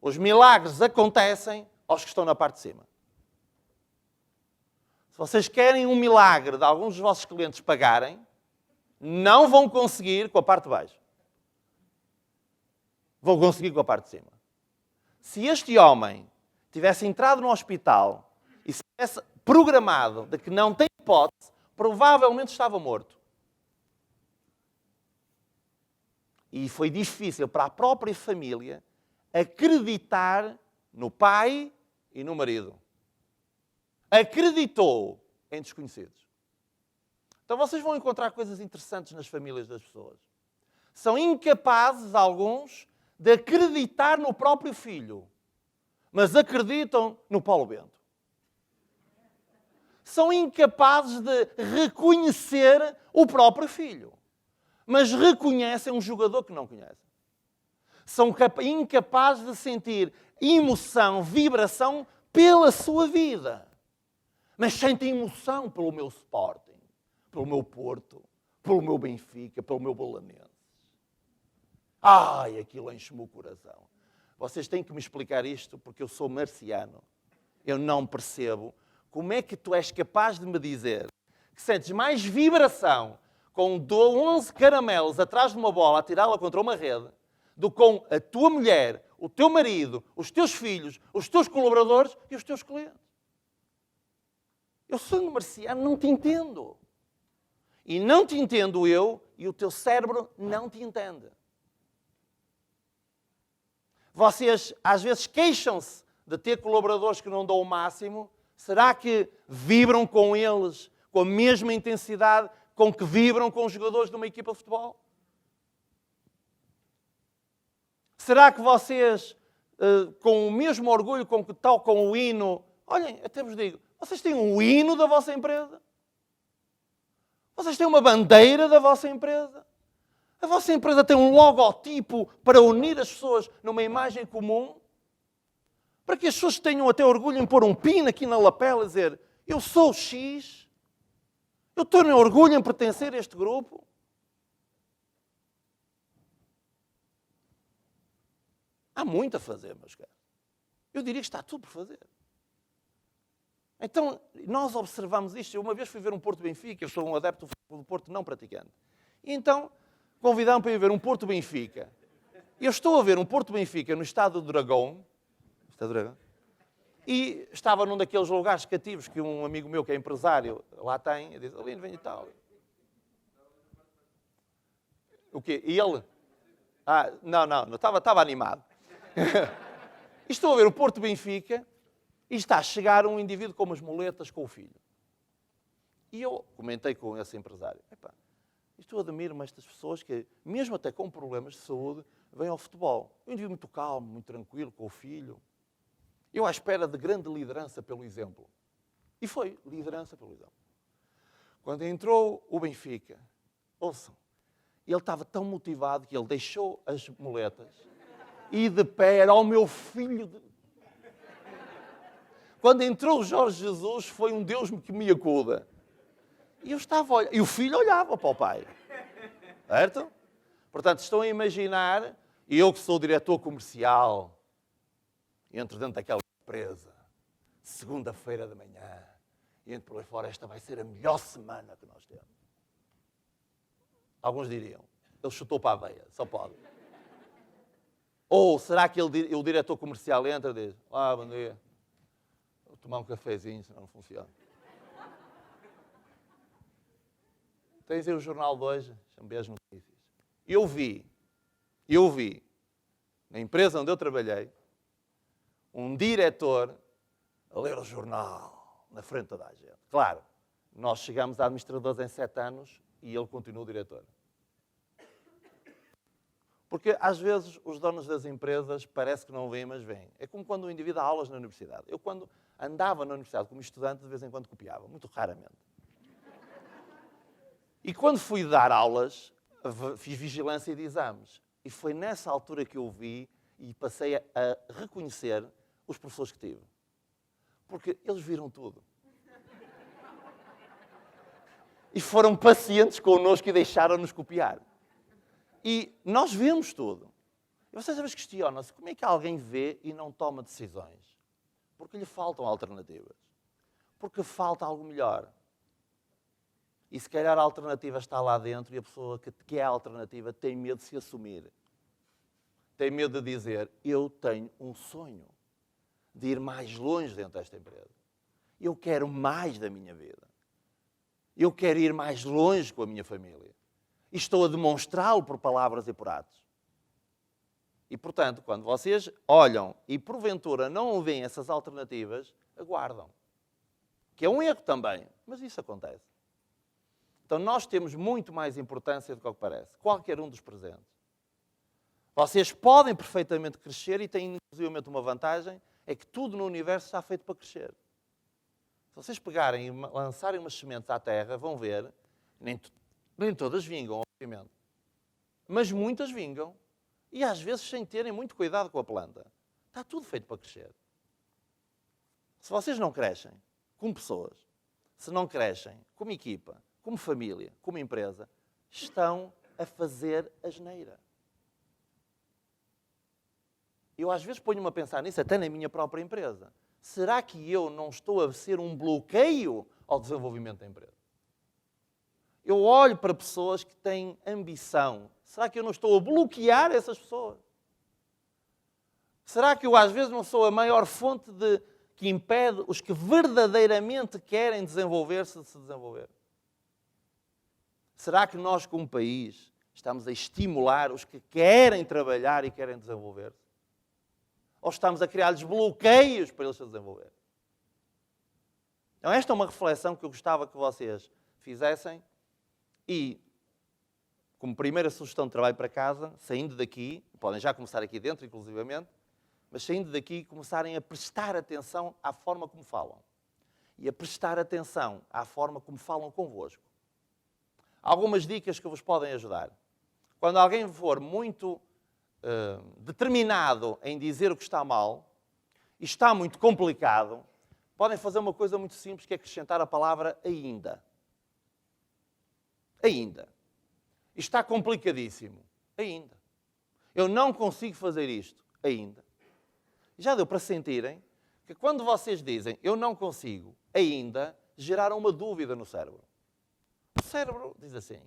Speaker 1: Os milagres acontecem aos que estão na parte de cima. Se vocês querem um milagre de alguns dos vossos clientes pagarem, não vão conseguir com a parte de baixo. Vão conseguir com a parte de cima. Se este homem tivesse entrado no hospital e se tivesse programado de que não tem hipótese, provavelmente estava morto. E foi difícil para a própria família acreditar no pai e no marido. Acreditou em desconhecidos. Então vocês vão encontrar coisas interessantes nas famílias das pessoas. São incapazes, alguns, de acreditar no próprio filho, mas acreditam no Paulo Bento. São incapazes de reconhecer o próprio filho, mas reconhecem um jogador que não conhecem. São incapazes de sentir emoção, vibração pela sua vida, mas sentem emoção pelo meu Sporting, pelo meu Porto, pelo meu Benfica, pelo meu Belenenses. Ai, aquilo enche-me o coração. Vocês têm que me explicar isto porque eu sou marciano. Eu não percebo como é que tu és capaz de me dizer que sentes mais vibração com 11 caramelos atrás de uma bola a tirá-la contra uma rede do que com a tua mulher, o teu marido, os teus filhos, os teus colaboradores e os teus clientes. Eu sou um marciano, não te entendo. E não te entendo eu e o teu cérebro não te entende. Vocês, às vezes, queixam-se de ter colaboradores que não dão o máximo. Será que vibram com eles com a mesma intensidade com que vibram com os jogadores de uma equipa de futebol? Será que vocês, com o mesmo orgulho com que tocam o hino... Olhem, até vos digo, vocês têm um hino da vossa empresa? Vocês têm uma bandeira da vossa empresa? A vossa empresa tem um logotipo para unir as pessoas numa imagem comum? Para que as pessoas tenham até orgulho em pôr um pino aqui na lapela e dizer eu sou o X, eu tenho orgulho em pertencer a este grupo? Há muito a fazer, meus caros. Eu diria que está tudo por fazer. Então, nós observamos isto. Eu uma vez fui ver um Porto Benfica, eu sou um adepto do Porto não praticante. E então, convidaram para ir ver um Porto Benfica. Eu estou a ver um Porto Benfica no Estádio do Dragão. Estádio do Dragão. E estava num daqueles lugares cativos que um amigo meu que é empresário lá tem. E diz, Alino, vem de Itália. O quê? E ele? Ah, não, estava animado. E estou a ver o Porto Benfica e está a chegar um indivíduo com umas muletas com o filho. E eu comentei com esse empresário. Epá, eu admiro-me estas pessoas que, mesmo até com problemas de saúde, vêm ao futebol. Um indivíduo muito calmo, muito tranquilo, com o filho. Eu à espera de grande liderança pelo exemplo. E foi liderança pelo exemplo. Quando entrou o Benfica, ouçam, ele estava tão motivado que ele deixou as muletas e de pé era o meu filho. Quando entrou o Jorge Jesus, foi um Deus que me acuda. E eu estava a olhar. E o filho olhava para o pai. Certo? Portanto, estão a imaginar, e eu que sou diretor comercial, entro dentro daquela empresa, segunda-feira de manhã, e entro por aí fora, esta vai ser a melhor semana que nós temos. Alguns diriam, ele chutou para a veia, só pode. Ou será que o diretor comercial entra e diz, bom dia, vou tomar um cafezinho, senão não funciona. Tens aí o jornal de hoje, chamei as notícias. Eu vi, na empresa onde eu trabalhei, um diretor a ler o jornal na frente de toda a gente. Claro, nós chegamos a administradores em 7 anos e ele continua o diretor. Porque às vezes os donos das empresas parece que não vêm, mas vêm. É como quando o indivíduo dá aulas na universidade. Eu quando andava na universidade como estudante, de vez em quando copiava, muito raramente. E quando fui dar aulas, fiz vigilância de exames. E foi nessa altura que eu vi e passei a reconhecer os professores que tive. Porque eles viram tudo. E foram pacientes connosco e deixaram-nos copiar. E nós vemos tudo. E vocês às vezes questionam-se como é que alguém vê e não toma decisões? Porque lhe faltam alternativas. Porque falta algo melhor. E se calhar a alternativa está lá dentro e a pessoa que é a alternativa tem medo de se assumir. Tem medo de dizer, eu tenho um sonho de ir mais longe dentro desta empresa. Eu quero mais da minha vida. Eu quero ir mais longe com a minha família. E estou a demonstrá-lo por palavras e por atos. E, portanto, quando vocês olham e porventura não veem essas alternativas, aguardam. Que é um erro também, mas isso acontece. Então nós temos muito mais importância do que parece. Qualquer um dos presentes. Vocês podem perfeitamente crescer e têm inclusivamente uma vantagem, é que tudo no universo está feito para crescer. Se vocês pegarem e lançarem umas sementes à terra, vão ver, nem todas vingam, obviamente. Mas muitas vingam. E às vezes sem terem muito cuidado com a planta. Está tudo feito para crescer. Se vocês não crescem como pessoas, se não crescem como equipa, como família, como empresa, estão a fazer asneira. Eu às vezes ponho-me a pensar nisso, até na minha própria empresa. Será que eu não estou a ser um bloqueio ao desenvolvimento da empresa? Eu olho para pessoas que têm ambição. Será que eu não estou a bloquear essas pessoas? Será que eu às vezes não sou a maior fonte que impede os que verdadeiramente querem desenvolver-se de se desenvolver? Será que nós, como país, estamos a estimular os que querem trabalhar e querem desenvolver-se? Ou estamos a criar-lhes bloqueios para eles se desenvolverem? Então, esta é uma reflexão que eu gostava que vocês fizessem e, como primeira sugestão de trabalho para casa, saindo daqui, podem já começar aqui dentro, inclusivamente, mas saindo daqui, começarem a prestar atenção à forma como falam. E a prestar atenção à forma como falam convosco. Algumas dicas que vos podem ajudar. Quando alguém for muito determinado em dizer o que está mal, e está muito complicado, podem fazer uma coisa muito simples, que é acrescentar a palavra ainda. Ainda. Isto está complicadíssimo. Ainda. Eu não consigo fazer isto. Ainda. Já deu para sentirem que quando vocês dizem eu não consigo, ainda, geraram uma dúvida no cérebro. O cérebro diz assim,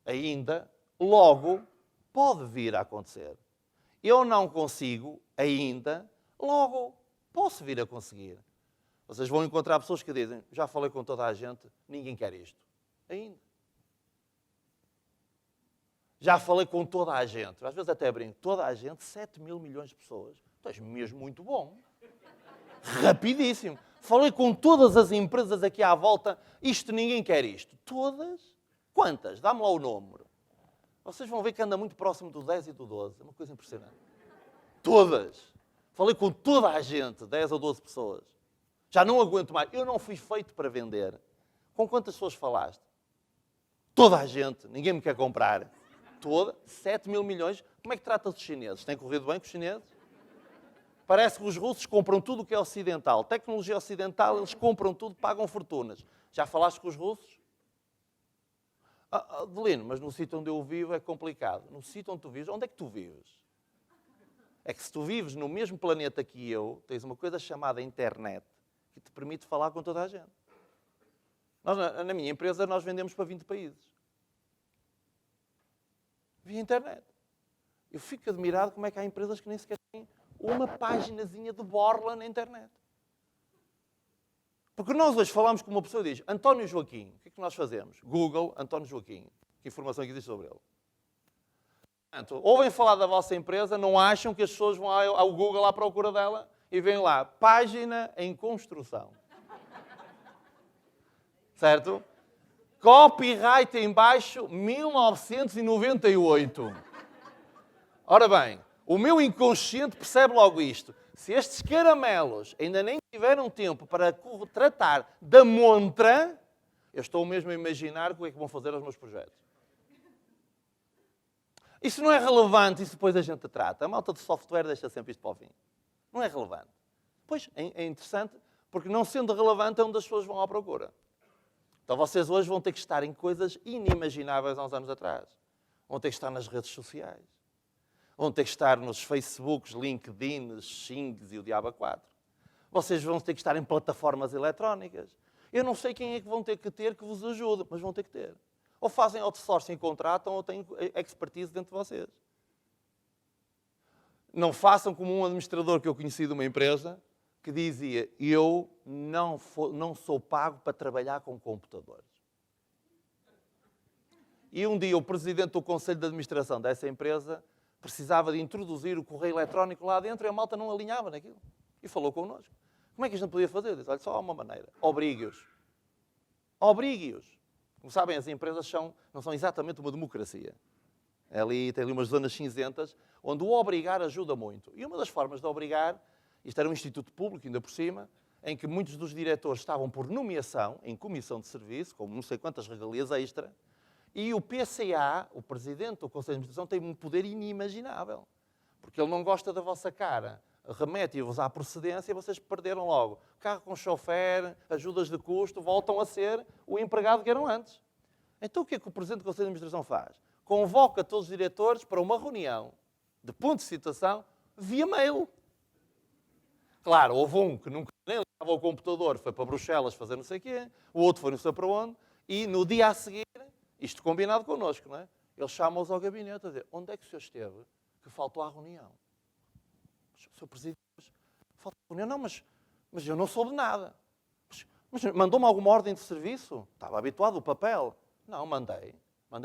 Speaker 1: ainda, logo, pode vir a acontecer. Eu não consigo, ainda, logo, posso vir a conseguir. Vocês vão encontrar pessoas que dizem, já falei com toda a gente, ninguém quer isto. Ainda. Já falei com toda a gente, às vezes até brinco, toda a gente, 7 mil milhões de pessoas. Tu és mesmo muito bom. Rapidíssimo. Falei com todas as empresas aqui à volta, ninguém quer isto. Todas? Quantas? Dá-me lá o número. Vocês vão ver que anda muito próximo do 10 e do 12. É uma coisa impressionante. Todas. Falei com toda a gente, 10 ou 12 pessoas. Já não aguento mais. Eu não fui feito para vender. Com quantas pessoas falaste? Toda a gente. Ninguém me quer comprar. Toda. 7 mil milhões. Como é que trata os chineses? Tem corrido bem com os chineses? Parece que os russos compram tudo o que é ocidental. Tecnologia ocidental, eles compram tudo, pagam fortunas. Já falaste com os russos? Adelino, mas no sítio onde eu vivo é complicado. No sítio onde tu vives, onde é que tu vives? É que se tu vives no mesmo planeta que eu, tens uma coisa chamada internet, que te permite falar com toda a gente. Nós, na minha empresa, nós vendemos para 20 países. Via internet. Eu fico admirado como é que há empresas que nem sequer têm uma paginazinha de borla na internet. Porque nós hoje falamos com uma pessoa e diz António Joaquim. O que é que nós fazemos? Google, António Joaquim. Que informação é que existe sobre ele? Portanto, ouvem falar da vossa empresa, não acham que as pessoas vão ao Google à procura dela e veem lá, página em construção. Certo? Copyright em baixo, 1998. Ora bem, o meu inconsciente percebe logo isto. Se estes caramelos ainda nem tiveram tempo para tratar da montra, eu estou mesmo a imaginar o que é que vão fazer aos meus projetos. Isso não é relevante, isso depois a gente trata. A malta de software deixa sempre isto para o fim. Não é relevante. Pois, é interessante, porque não sendo relevante é onde as pessoas vão à procura. Então vocês hoje vão ter que estar em coisas inimagináveis há uns anos atrás. Vão ter que estar nas redes sociais. Vão ter que estar nos Facebooks, LinkedIn, Xings e o Diabo 4. Vocês vão ter que estar em plataformas eletrónicas. Eu não sei quem é que vão ter que vos ajude, mas vão ter que ter. Ou fazem outsourcing, contratam, ou têm expertise dentro de vocês. Não façam como um administrador que eu conheci de uma empresa que dizia, eu não sou pago para trabalhar com computadores. E um dia o presidente do conselho de administração dessa empresa precisava de introduzir o correio eletrónico lá dentro e a malta não alinhava naquilo. E falou connosco. Como é que isto não podia fazer? Eu disse, olha, só há uma maneira. Obrigue-os. Obrigue-os. Como sabem, as empresas não são exatamente uma democracia. Tem ali umas zonas cinzentas onde o obrigar ajuda muito. E uma das formas de obrigar, isto era um instituto público, ainda por cima, em que muitos dos diretores estavam por nomeação, em comissão de serviço, com não sei quantas regalias extra, e o PCA, o Presidente do Conselho de Administração, tem um poder inimaginável. Porque ele não gosta da vossa cara. Remete-vos à procedência e vocês perderam logo. Carro com chofer, ajudas de custo, voltam a ser o empregado que eram antes. Então o que é que o Presidente do Conselho de Administração faz? Convoca todos os diretores para uma reunião de ponto de situação via mail. Claro, houve um que nunca nem ligava ao computador, foi para Bruxelas fazer não sei o quê, o outro foi não sei para onde, e no dia a seguir, isto combinado connosco, não é? Ele chama-os ao gabinete a dizer, onde é que o senhor esteve que faltou à reunião? Sr. Presidente, faltou à reunião? Não, mas eu não soube nada. Mas mandou-me alguma ordem de serviço? Estava habituado ao papel. Não, mandei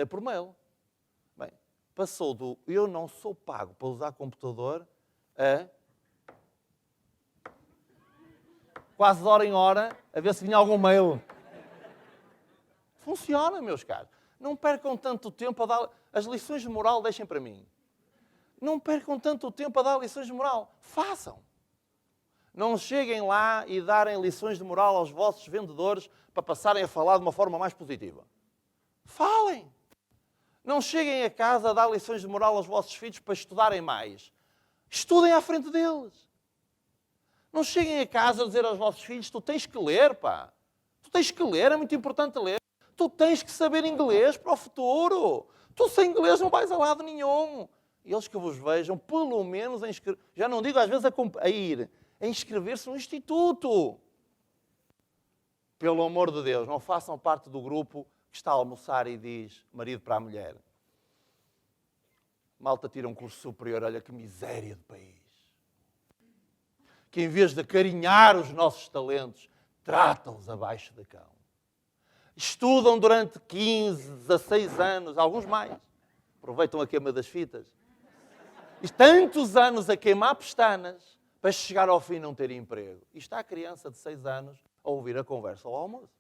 Speaker 1: por mail. Bem, passou do eu não sou pago para usar computador a quase de hora em hora a ver se vinha algum mail. Funciona, meus caros. Não percam tanto tempo a dar... As lições de moral deixem para mim. Não percam tanto tempo a dar lições de moral. Façam. Não cheguem lá e darem lições de moral aos vossos vendedores para passarem a falar de uma forma mais positiva. Falem. Não cheguem a casa a dar lições de moral aos vossos filhos para estudarem mais. Estudem à frente deles. Não cheguem a casa a dizer aos vossos filhos, tu tens que ler, pá. Tu tens que ler, é muito importante ler. Tu tens que saber inglês para o futuro. Tu sem inglês não vais a lado nenhum. E eles que vos vejam, pelo menos, já não digo às vezes a ir, a inscrever-se no instituto. Pelo amor de Deus, não façam parte do grupo que está a almoçar e diz, marido para a mulher, malta tira um curso superior, olha que miséria de país. Que em vez de acarinhar os nossos talentos, trata-os abaixo da cão. Estudam durante 15, 16 anos, alguns mais. Aproveitam a queima das fitas. E tantos anos a queimar pestanas para chegar ao fim e não ter emprego. E está a criança de 6 anos a ouvir a conversa ao almoço.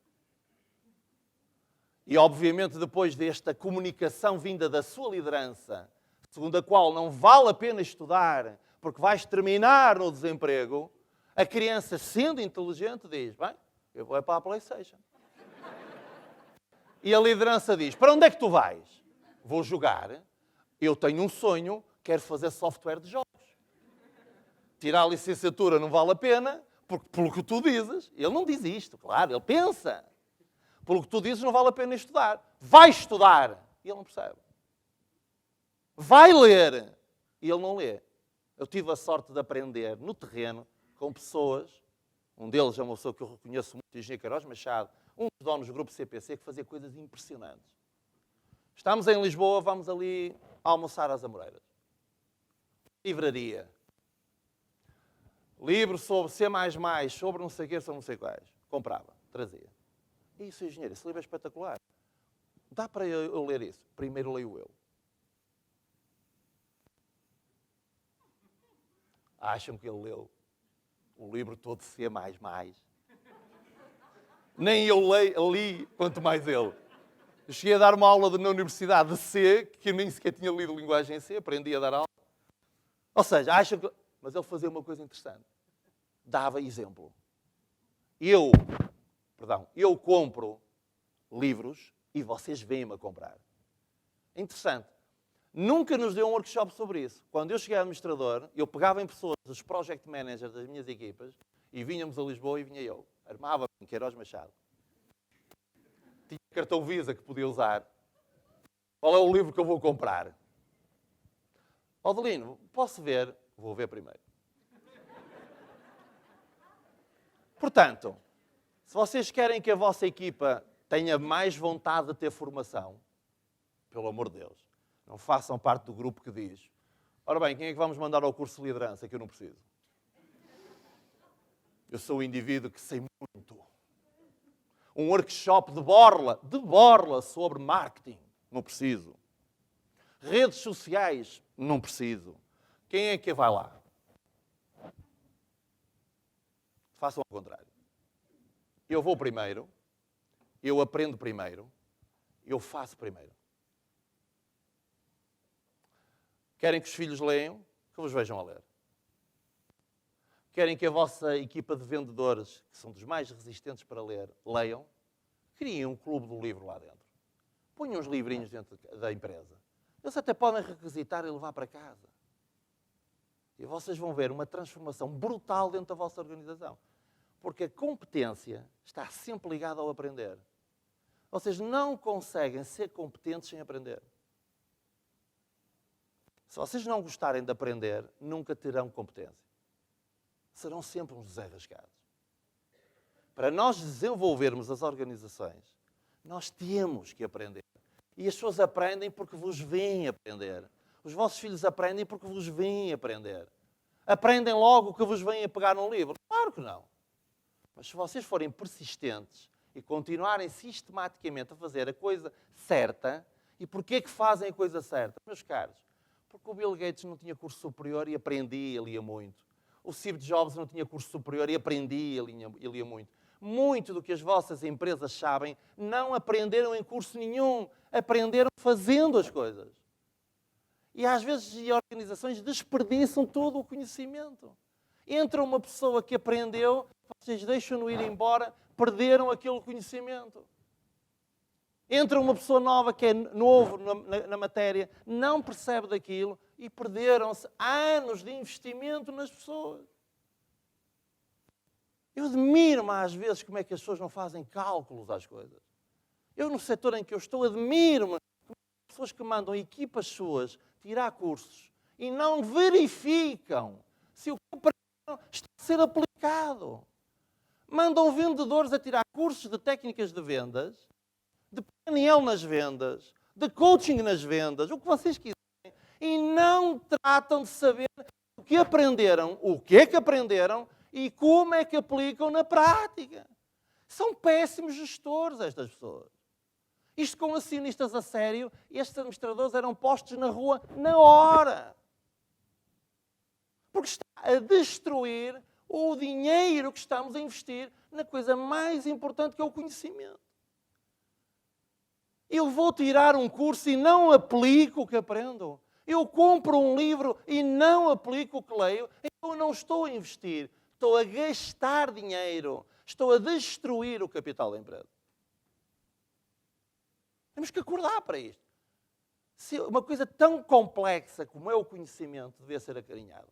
Speaker 1: E obviamente depois desta comunicação vinda da sua liderança, segundo a qual não vale a pena estudar porque vais terminar no desemprego, a criança, sendo inteligente, diz, bem, eu vou para a PlayStation. E a liderança diz, para onde é que tu vais? Vou jogar. Eu tenho um sonho, quero fazer software de jogos. Tirar a licenciatura não vale a pena, porque pelo que tu dizes, ele não diz isto, claro, ele pensa. Pelo que tu dizes, não vale a pena estudar. Vai estudar. E ele não percebe. Vai ler. E ele não lê. Eu tive a sorte de aprender no terreno com pessoas, um deles é uma pessoa que eu reconheço muito, o engenheiro Queiroz Machado, um dos donos do grupo CPC, que fazia coisas impressionantes. Estamos em Lisboa, vamos ali almoçar às Amoreiras. livraria. Livro sobre C++, sobre não sei o quê, sobre não sei quais. Comprava, trazia. Isso, engenheiro, esse livro é espetacular. Dá para eu ler isso? Primeiro leio eu. Acham que ele leu o livro todo de C++. Nem eu li, quanto mais ele. Eu cheguei a dar uma aula na universidade de C, que eu nem sequer tinha lido linguagem em C, aprendi a dar aula. Ou seja, acham que... Mas ele fazia uma coisa interessante. Dava exemplo. Eu compro livros e vocês vêm-me a comprar. Interessante. Nunca nos deu um workshop sobre isso. Quando eu cheguei a administrador, eu pegava em pessoas, os project managers das minhas equipas, e vinhamos a Lisboa e vinha eu. Armava-me em Queiroz Machado. Tinha cartão Visa que podia usar. Qual é o livro que eu vou comprar? Odelino, posso ver? Vou ver primeiro. Portanto, se vocês querem que a vossa equipa tenha mais vontade de ter formação, pelo amor de Deus, não façam parte do grupo que diz: ora bem, quem é que vamos mandar ao curso de liderança que eu não preciso? Eu sou um indivíduo que sei muito. Um workshop de borla sobre marketing, não preciso. Redes sociais, não preciso. Quem é que vai lá? Façam ao contrário. Eu vou primeiro, eu aprendo primeiro, eu faço primeiro. Querem que os filhos leiam? Que vos vejam a ler. Querem que a vossa equipa de vendedores, que são dos mais resistentes para ler, leiam? Criem um clube do livro lá dentro. Ponham uns livrinhos dentro da empresa. Eles até podem requisitar e levar para casa. E vocês vão ver uma transformação brutal dentro da vossa organização. Porque a competência está sempre ligada ao aprender. Vocês não conseguem ser competentes sem aprender. Se vocês não gostarem de aprender, nunca terão competência. Serão sempre uns desenrascados. Para nós desenvolvermos as organizações, nós temos que aprender. E as pessoas aprendem porque vos veem aprender. Os vossos filhos aprendem porque vos veem aprender. Aprendem logo o que vos veem a pegar num livro? Claro que não. Mas se vocês forem persistentes e continuarem sistematicamente a fazer a coisa certa, e porquê é que fazem a coisa certa? Meus caros, porque o Bill Gates não tinha curso superior e aprendia, lia muito. O Steve Jobs não tinha curso superior e aprendia, e lia muito. Muito do que as vossas empresas sabem, não aprenderam em curso nenhum. Aprenderam fazendo as coisas. E às vezes as organizações desperdiçam todo o conhecimento. Entra uma pessoa que aprendeu, vocês deixam-no ir embora, perderam aquele conhecimento. Entra uma pessoa nova que é novo na matéria, não percebe daquilo e perderam-se anos de investimento nas pessoas. Eu admiro-me às vezes como é que as pessoas não fazem cálculos às coisas. Eu, no setor em que eu estou, admiro-me pessoas que mandam equipas suas tirar cursos e não verificam se o que aprenderam está a ser aplicado. Mandam vendedores a tirar cursos de técnicas de vendas, de PNL nas vendas, de coaching nas vendas, o que vocês quiserem, e não tratam de saber o que aprenderam, o que é que aprenderam e como é que aplicam na prática. São péssimos gestores estas pessoas. Isto com acionistas a sério, estes administradores eram postos na rua na hora. Porque está a destruir o dinheiro que estamos a investir na coisa mais importante que é o conhecimento. Eu vou tirar um curso e não aplico o que aprendo. Eu compro um livro e não aplico o que leio. Então eu não estou a investir, estou a gastar dinheiro. Estou a destruir o capital da empresa. Temos que acordar para isto. Se uma coisa tão complexa como é o conhecimento devia ser acarinhada.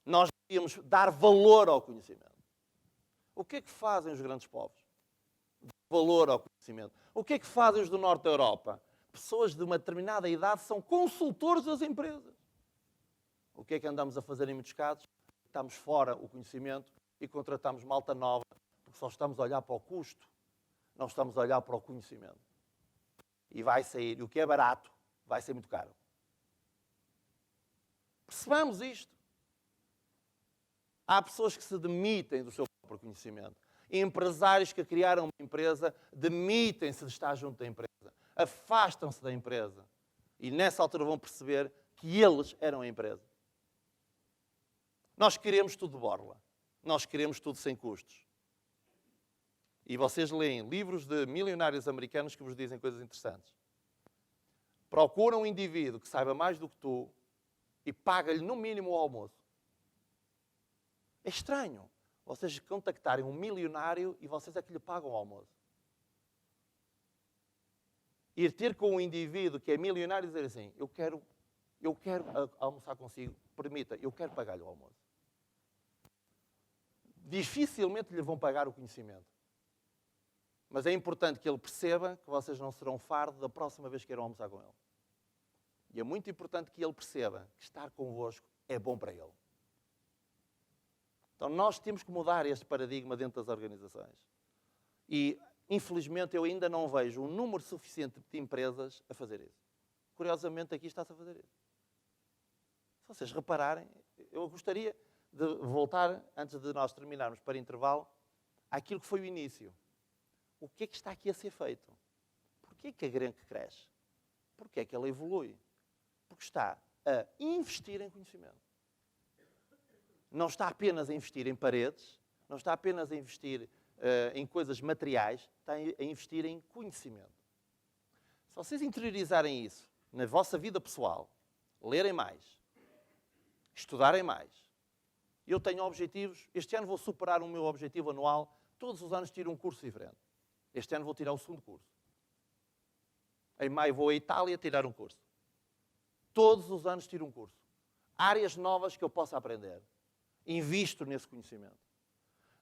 Speaker 1: Nós devíamos dar valor ao conhecimento. O que é que fazem os grandes povos? Valor ao conhecimento. O que é que fazem os do norte da Europa? Pessoas de uma determinada idade são consultores das empresas. O que é que andamos a fazer em muitos casos? Estamos fora o conhecimento e contratamos malta nova, porque só estamos a olhar para o custo, não estamos a olhar para o conhecimento. E vai sair, e o que é barato vai ser muito caro. Percebamos isto. Há pessoas que se demitem do seu próprio conhecimento. Empresários que criaram uma empresa demitem-se de estar junto da empresa. Afastam-se da empresa. E nessa altura vão perceber que eles eram a empresa. Nós queremos tudo de borla. Nós queremos tudo sem custos. E vocês leem livros de milionários americanos que vos dizem coisas interessantes. Procura um indivíduo que saiba mais do que tu e paga-lhe no mínimo o almoço. É estranho vocês contactarem um milionário e vocês é que lhe pagam o almoço. Ir ter com um indivíduo que é milionário e dizer assim, eu quero almoçar consigo, permita, eu quero pagar-lhe o almoço. Dificilmente lhe vão pagar o conhecimento. Mas é importante que ele perceba que vocês não serão fardo da próxima vez que queiram almoçar com ele. E é muito importante que ele perceba que estar convosco é bom para ele. Então nós temos que mudar este paradigma dentro das organizações. E, infelizmente, eu ainda não vejo um número suficiente de empresas a fazer isso. Curiosamente, aqui está-se a fazer isso. Se vocês repararem, eu gostaria de voltar, antes de nós terminarmos para intervalo, àquilo que foi o início. O que é que está aqui a ser feito? Porquê que a Grenke cresce? Porquê é que ela evolui? Porque está a investir em conhecimento. Não está apenas a investir em paredes, não está apenas a investir em coisas materiais, está a investir em conhecimento. Se vocês interiorizarem isso na vossa vida pessoal, lerem mais, estudarem mais, eu tenho objetivos, este ano vou superar o meu objetivo anual, todos os anos tiro um curso diferente. Este ano vou tirar o segundo curso. Em maio vou à Itália tirar um curso. Todos os anos tiro um curso. Áreas novas que eu possa aprender. Invisto nesse conhecimento.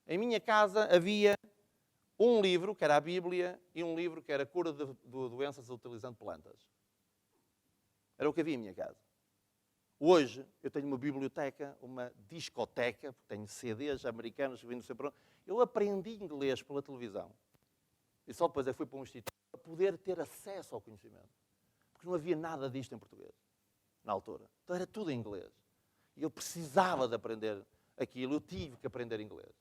Speaker 1: Em minha casa havia um livro, que era a Bíblia, e um livro que era Cura de Doenças utilizando plantas. Era o que havia em minha casa. Hoje eu tenho uma biblioteca, uma discoteca, porque tenho CDs americanos que vêm no seu programa. Eu aprendi inglês pela televisão. E só depois fui para um instituto para poder ter acesso ao conhecimento. Porque não havia nada disto em português, na altura. Então era tudo em inglês. E eu precisava de aprender aquilo, eu tive que aprender inglês.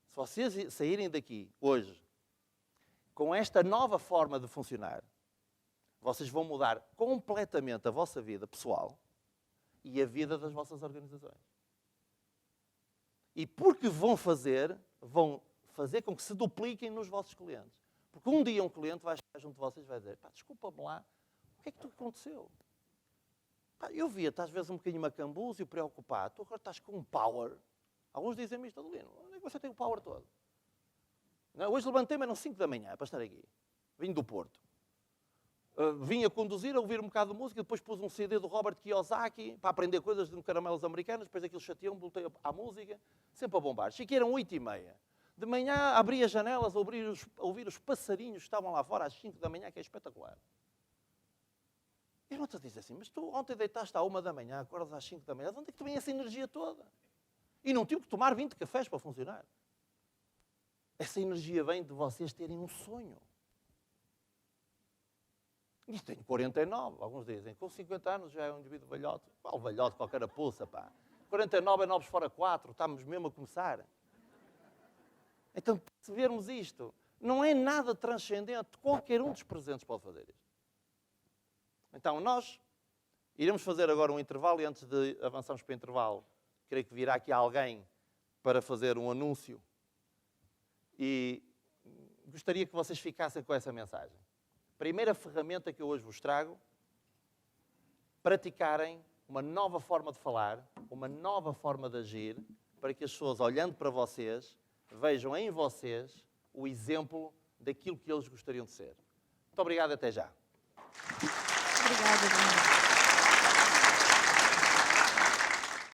Speaker 1: Se vocês saírem daqui hoje com esta nova forma de funcionar, vocês vão mudar completamente a vossa vida pessoal e a vida das vossas organizações. E porque vão fazer com que se dupliquem nos vossos clientes. Porque um dia um cliente vai chegar junto de vocês e vai dizer, desculpa-me lá, o que é que tu aconteceu? Eu via-te às vezes um bocadinho macambuzo e preocupado, tu agora estás com um power. Alguns dizem-me isto, Adelino, onde é que você tem o power todo? Não, hoje levantei-me às 5 da manhã para estar aqui. Vim do Porto. Vim a conduzir, a ouvir um bocado de música, depois pus um CD do Robert Kiyosaki para aprender coisas de caramelos americanos, depois aquilo chateou-me, voltei à música, sempre a bombar. Cheguei, eram 8h30. De manhã abri as janelas, ouvir os passarinhos que estavam lá fora às 5 da manhã, que é espetacular. Eu não te dizer assim, mas tu ontem deitaste à 1 da manhã, acordas às 5 da manhã, de onde é que tu vem essa energia toda? E não tive que tomar 20 cafés para funcionar. Essa energia vem de vocês terem um sonho. E tenho 49, alguns dizem, com 50 anos já é um indivíduo velhote. Qual velhote, qualquer apoça, pá. 49 é 9 fora 4, estamos mesmo a começar. Então, se vermos isto, não é nada transcendente, qualquer um dos presentes pode fazer isto. Então, nós iremos fazer agora um intervalo e antes de avançarmos para o intervalo, creio que virá aqui alguém para fazer um anúncio e gostaria que vocês ficassem com essa mensagem. Primeira ferramenta que eu hoje vos trago, praticarem uma nova forma de falar, uma nova forma de agir, para que as pessoas, olhando para vocês, vejam em vocês o exemplo daquilo que eles gostariam de ser. Muito obrigado, até já.
Speaker 2: Obrigada, Daniel.